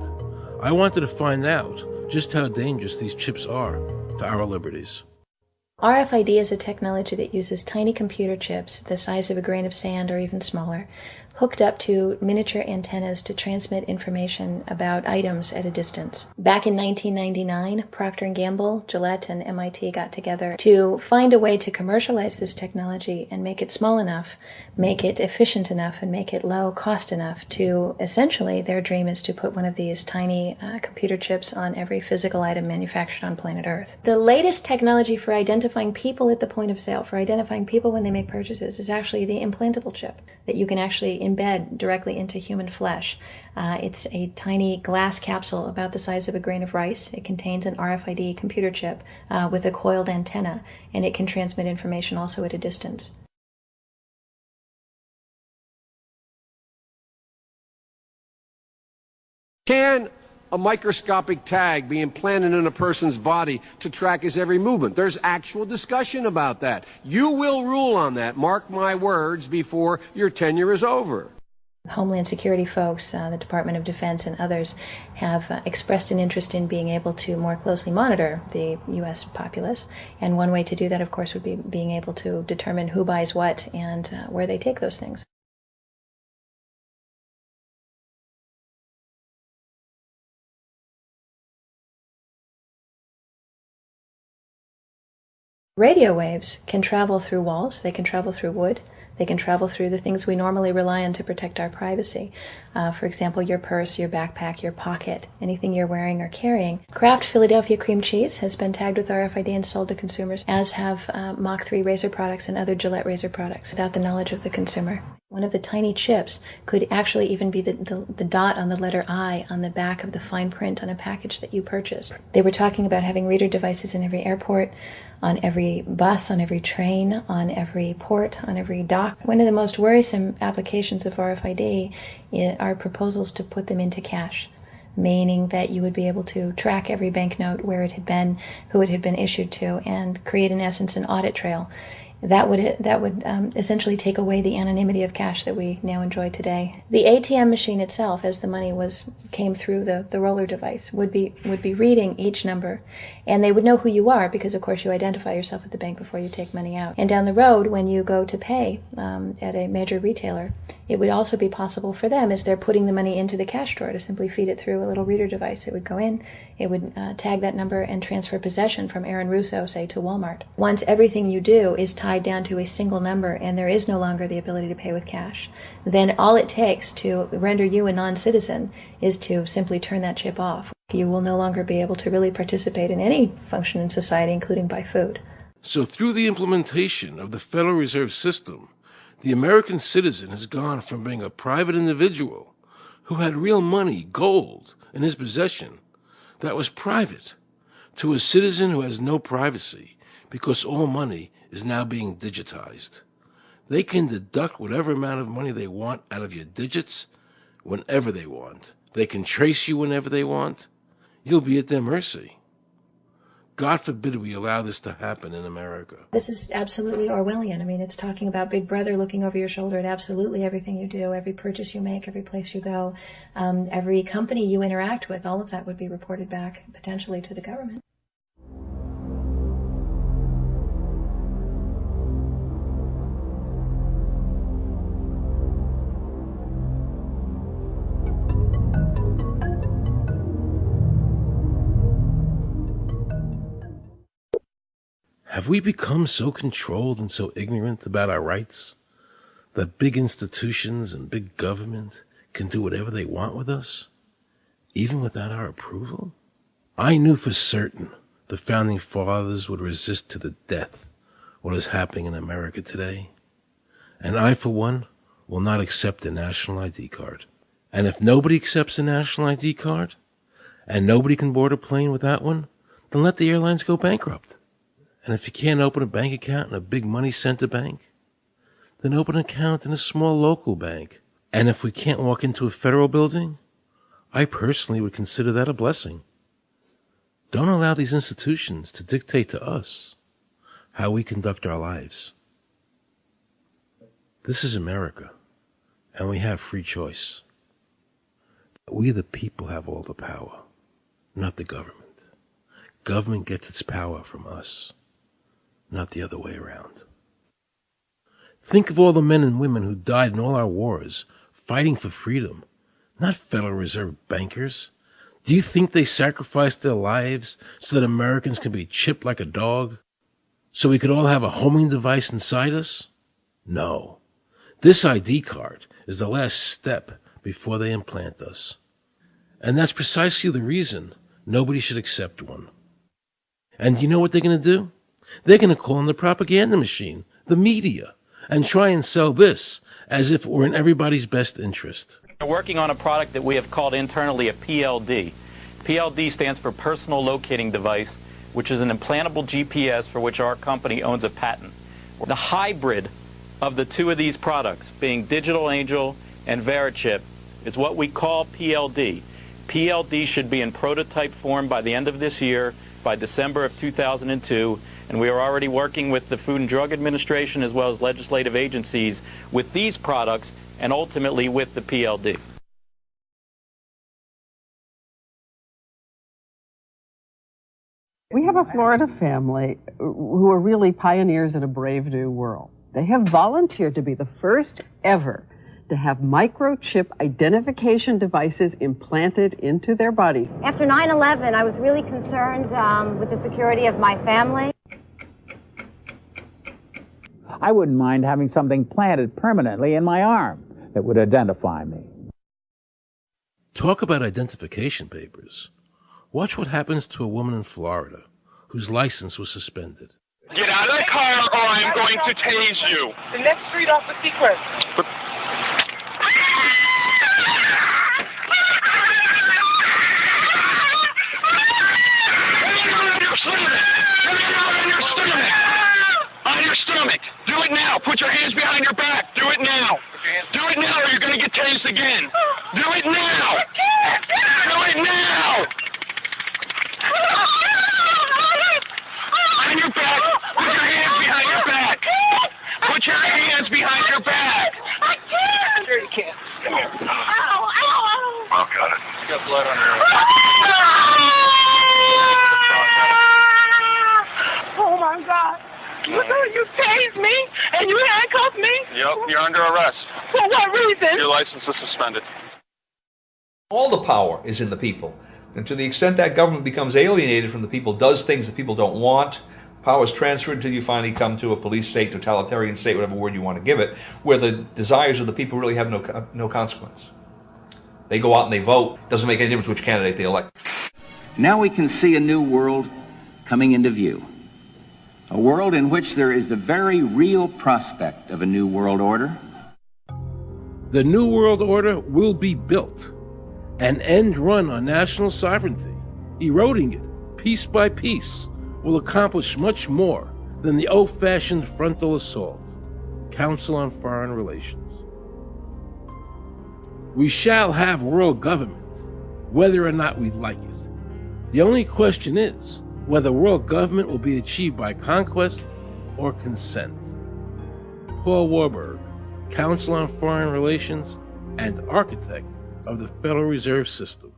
I wanted to find out just how dangerous these chips are to our liberties. RFID is a technology that uses tiny computer chips the size of a grain of sand or even smaller, hooked up to miniature antennas to transmit information about items at a distance. Back in 1999, Procter & Gamble, Gillette, and MIT got together to find a way to commercialize this technology and make it small enough, make it efficient enough, and make it low cost enough to, essentially, their dream is to put one of these tiny computer chips on every physical item manufactured on planet Earth. The latest technology for identifying people at the point of sale, for identifying people when they make purchases, is actually the implantable chip that you can actually embed directly into human flesh. It's a tiny glass capsule about the size of a grain of rice. It contains an RFID computer chip with a coiled antenna, and it can transmit information also at a distance. Can a microscopic tag be implanted in a person's body to track his every movement? There's actual discussion about that. You will rule on that, mark my words, before your tenure is over. Homeland Security folks, the Department of Defense, and others have expressed an interest in being able to more closely monitor the U.S. populace. And one way to do that, of course, would be being able to determine who buys what and where they take those things. Radio waves can travel through walls, they can travel through wood, they can travel through the things we normally rely on to protect our privacy. For example, your purse, your backpack, your pocket, anything you're wearing or carrying. Kraft Philadelphia cream cheese has been tagged with RFID and sold to consumers, as have Mach 3 razor products and other Gillette razor products, without the knowledge of the consumer. One of the tiny chips could actually even be the dot on the letter I on the back of the fine print on a package that you purchased. They were talking about having reader devices in every airport, on every bus, on every train, on every port, on every dock. One of the most worrisome applications of RFID are proposals to put them into cash, meaning that you would be able to track every banknote, where it had been, who it had been issued to, and create, in essence, an audit trail. That would essentially take away the anonymity of cash that we now enjoy today. The ATM machine itself, as the money came through the roller device, would be reading each number, and they would know who you are because, of course, you identify yourself at the bank before you take money out. And down the road, when you go to pay at a major retailer, it would also be possible for them, as they're putting the money into the cash drawer, to simply feed it through a little reader device. It would go in, it would tag that number and transfer possession from Aron Russo, say, to Walmart. Once everything you do is tied down to a single number and there is no longer the ability to pay with cash, then all it takes to render you a non-citizen is to simply turn that chip off. You will no longer be able to really participate in any function in society, including buy food. So through the implementation of the Federal Reserve System, the American citizen has gone from being a private individual who had real money, gold, in his possession that was private, to a citizen who has no privacy because all money is now being digitized. They can deduct whatever amount of money they want out of your digits whenever they want. They can trace you whenever they want. You'll be at their mercy. God forbid we allow this to happen in America. This is absolutely Orwellian. I mean, it's talking about Big Brother looking over your shoulder at absolutely everything you do, every purchase you make, every place you go, every company you interact with. All of that would be reported back potentially to the government. Have we become so controlled and so ignorant about our rights that big institutions and big government can do whatever they want with us, even without our approval? I knew for certain the Founding Fathers would resist to the death what is happening in America today. And I, for one, will not accept a national ID card. And if nobody accepts a national ID card, and nobody can board a plane without one, then let the airlines go bankrupt. And if you can't open a bank account in a big money center bank, then open an account in a small local bank. And if we can't walk into a federal building, I personally would consider that a blessing. Don't allow these institutions to dictate to us how we conduct our lives. This is America, and we have free choice. We the people have all the power, not the government. Government gets its power from us, not the other way around. Think of all the men and women who died in all our wars, fighting for freedom, not Federal Reserve bankers. Do you think they sacrificed their lives so that Americans can be chipped like a dog? So we could all have a homing device inside us? No. This ID card is the last step before they implant us. And that's precisely the reason nobody should accept one. And you know what they're going to do? They're going to call in the propaganda machine, the media, and try and sell this as if it were in everybody's best interest. We're working on a product that we have called internally a PLD. PLD stands for Personal Locating Device, which is an implantable GPS for which our company owns a patent. The hybrid of the two of these products, being Digital Angel and Verichip, is what we call PLD. PLD should be in prototype form by the end of this year, by December of 2002, and we are already working with the Food and Drug Administration as well as legislative agencies with these products and ultimately with the PLD. We have a Florida family who are really pioneers in a brave new world. They have volunteered to be the first ever to have microchip identification devices implanted into their body. After 9/11, I was really concerned with the security of my family. I wouldn't mind having something planted permanently in my arm that would identify me. Talk about identification papers. Watch what happens to a woman in Florida whose license was suspended. Get out of the car or I'm going to tase you. The next street off the Seacrest. On your stomach. Do it now. Put your hands behind your back. Do it now. Do it now or you're going to get tased again. Do it now. Do it now. On your back. Put your hands behind your back. Put your hands behind your back. I can't. Sure you can. Come here. Ow, ow, ow. Oh, got it. You got blood on your Oh, my God. You tased me and you handcuffed me? Yep, you're under arrest. For what reason? Your license is suspended. All the power is in the people. And to the extent that government becomes alienated from the people, does things that people don't want, power is transferred until you finally come to a police state, totalitarian state, whatever word you want to give it, where the desires of the people really have no consequence. They go out and they vote. Doesn't make any difference which candidate they elect. Now we can see a new world coming into view. A world in which there is the very real prospect of a new world order. The New World Order will be built. An end run on national sovereignty, eroding it piece by piece, will accomplish much more than the old-fashioned frontal assault. Council on Foreign Relations. We shall have world government, whether or not we like it. The only question is whether world government will be achieved by conquest or consent. Paul Warburg, Council on Foreign Relations and architect of the Federal Reserve System.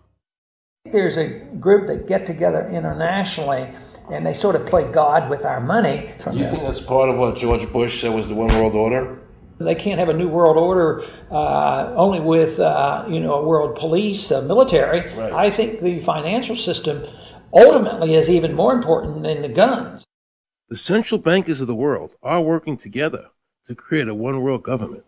There's a group that get together internationally and they sort of play God with our money. You think that's part of what George Bush said was the one world order? They can't have a new world order only with a world police, military. Right. I think the financial system ultimately is even more important than the guns. The central bankers of the world are working together to create a one-world government,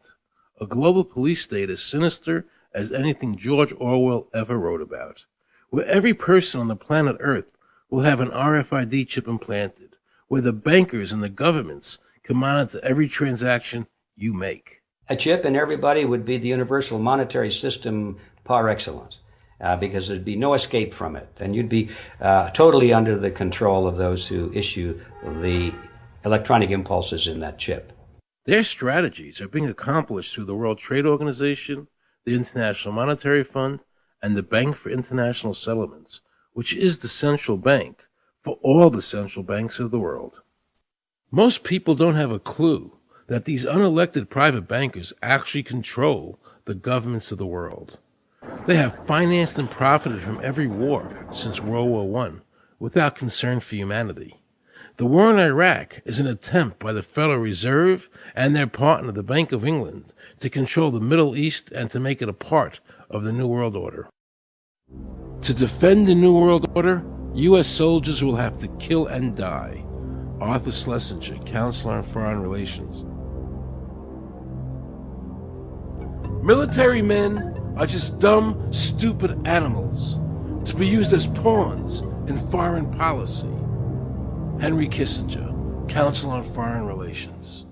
a global police state as sinister as anything George Orwell ever wrote about, where every person on the planet Earth will have an RFID chip implanted, where the bankers and the governments can monitor every transaction you make. A chip in everybody would be the universal monetary system par excellence, because there'd be no escape from it, and you'd be totally under the control of those who issue the electronic impulses in that chip. Their strategies are being accomplished through the World Trade Organization, the International Monetary Fund, and the Bank for International Settlements, which is the central bank for all the central banks of the world. Most people don't have a clue that these unelected private bankers actually control the governments of the world. They have financed and profited from every war since World War I without concern for humanity. The war in Iraq is an attempt by the Federal Reserve and their partner, the Bank of England, to control the Middle East and to make it a part of the New World Order. To defend the New World Order, U.S. soldiers will have to kill and die. Arthur Schlesinger, Counselor on Foreign Relations. Military men are just dumb, stupid animals to be used as pawns in foreign policy. Henry Kissinger, Counselor on Foreign Relations.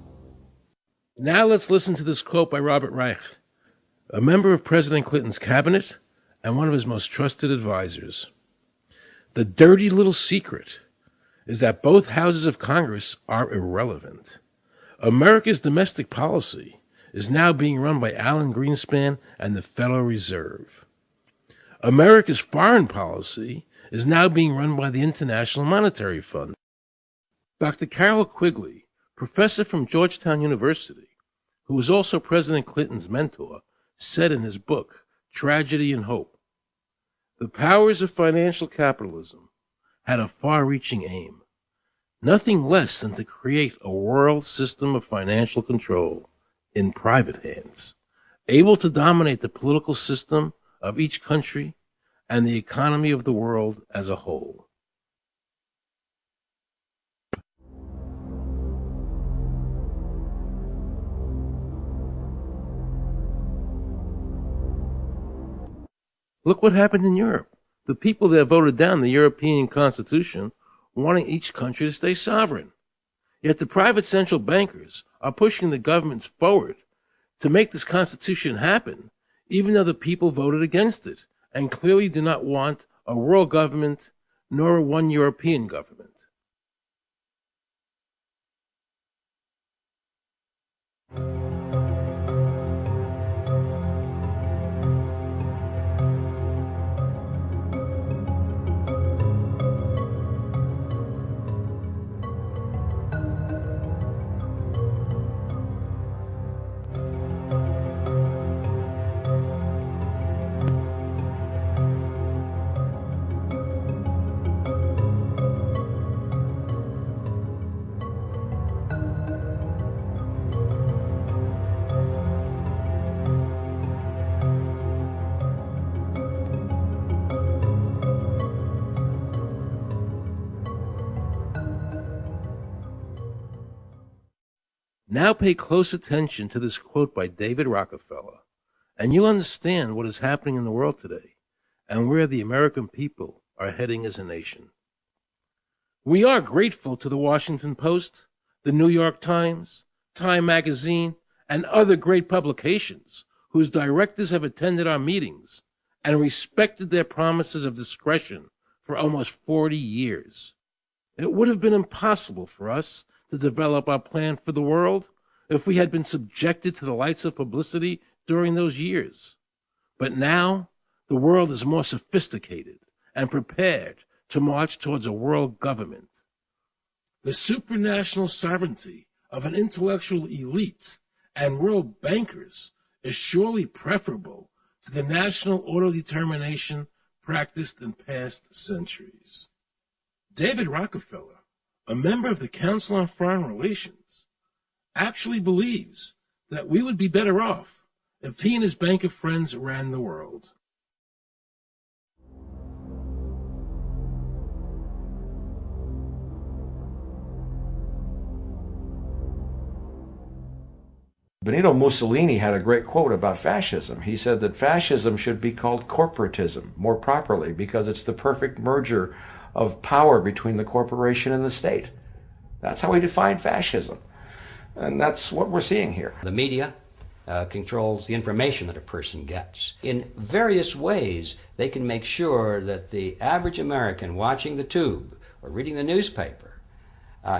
Now let's listen to this quote by Robert Reich, a member of President Clinton's cabinet and one of his most trusted advisors. The dirty little secret is that both houses of Congress are irrelevant. America's domestic policy is now being run by Alan Greenspan and the Federal Reserve. America's foreign policy is now being run by the International Monetary Fund. Dr. Carol Quigley, professor from Georgetown University, who was also President Clinton's mentor, said in his book, Tragedy and Hope, the powers of financial capitalism had a far-reaching aim, nothing less than to create a world system of financial control in private hands, able to dominate the political system of each country and the economy of the world as a whole. Look what happened in Europe. The people that voted down the European Constitution wanting each country to stay sovereign. Yet the private central bankers are pushing the governments forward to make this Constitution happen, even though the people voted against it and clearly do not want a world government nor one European government. Now pay close attention to this quote by David Rockefeller, and you'll understand what is happening in the world today and where the American people are heading as a nation. We are grateful to the Washington Post, the New York Times, Time Magazine, and other great publications whose directors have attended our meetings and respected their promises of discretion for almost 40 years. It would have been impossible for us to develop our plan for the world if we had been subjected to the lights of publicity during those years. But now, the world is more sophisticated and prepared to march towards a world government. The supranational sovereignty of an intellectual elite and world bankers is surely preferable to the national autodetermination practiced in past centuries. David Rockefeller, a member of the Council on Foreign Relations, actually believes that we would be better off if he and his bank of friends ran the world. Benito Mussolini had a great quote about fascism. He said that fascism should be called corporatism more properly because it's the perfect merger of power between the corporation and the state. That's how he defined fascism. And that's what we're seeing here. The media controls the information that a person gets. In various ways, they can make sure that the average American watching the tube or reading the newspaper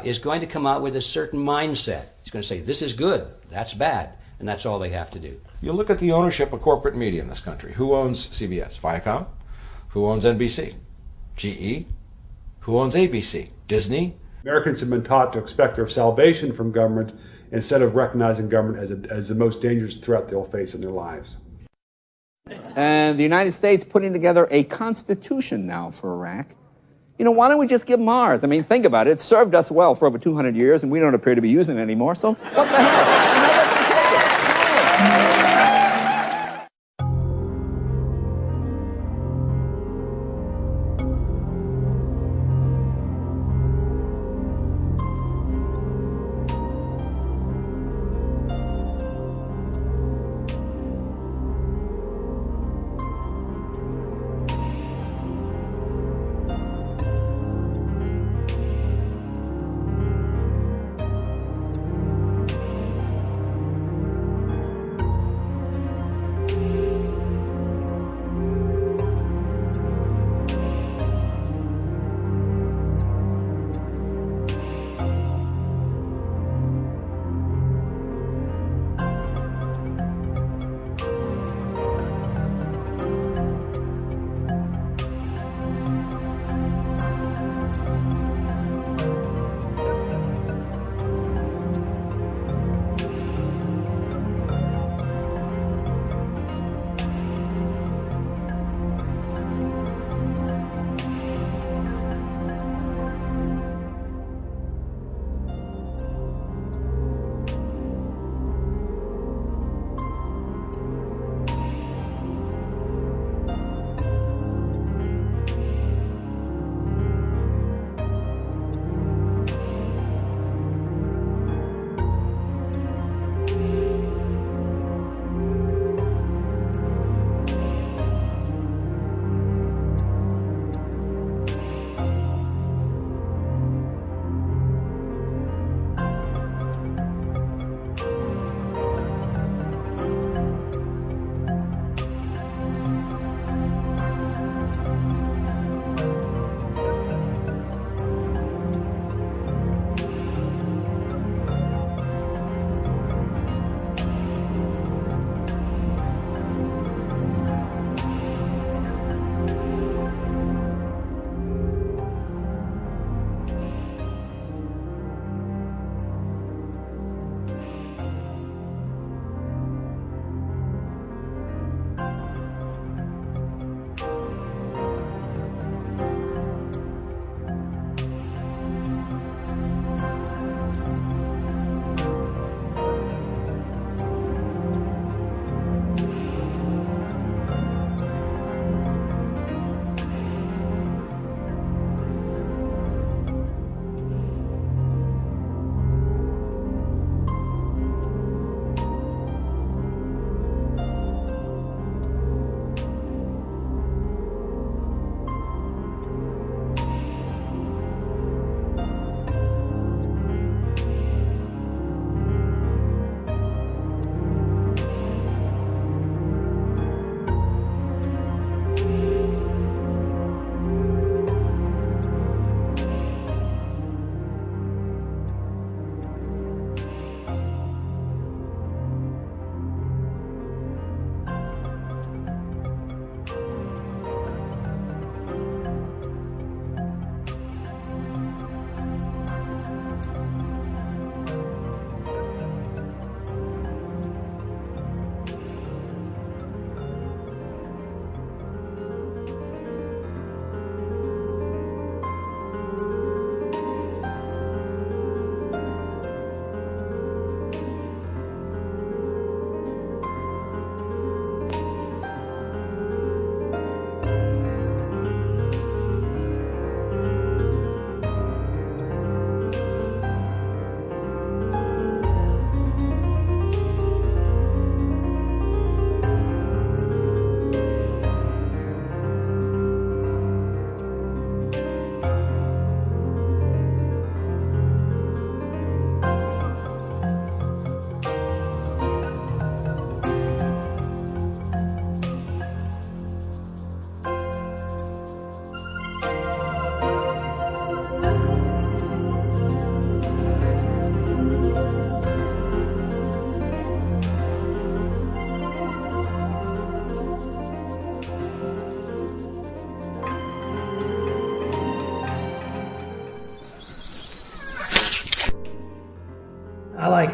is going to come out with a certain mindset. He's going to say, this is good, that's bad, and that's all they have to do. You look at the ownership of corporate media in this country. Who owns CBS? Viacom? Who owns NBC? GE? Who owns ABC? Disney? Americans have been taught to expect their salvation from government instead of recognizing government as the most dangerous threat they'll face in their lives. And the United States putting together a constitution now for Iraq. You know, why don't we just give them ours? I mean, think about it. It's served us well for over 200 years, and we don't appear to be using it anymore, so what the hell?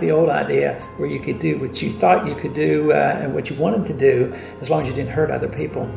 the old idea where you could do what you thought you could do and what you wanted to do as long as you didn't hurt other people.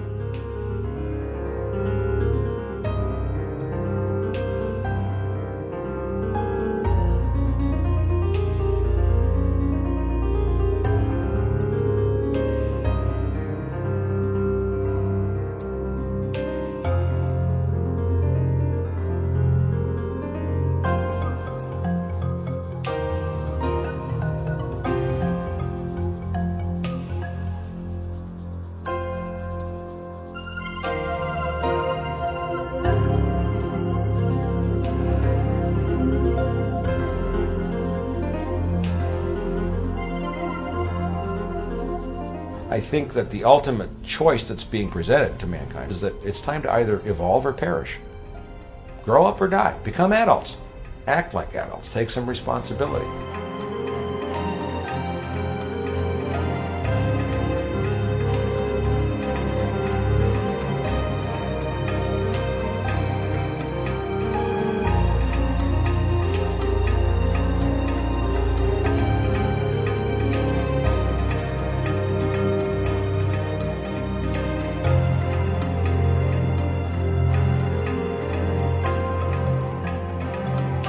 I think that the ultimate choice that's being presented to mankind is that it's time to either evolve or perish. Grow up or die. Become adults. Act like adults. Take some responsibility.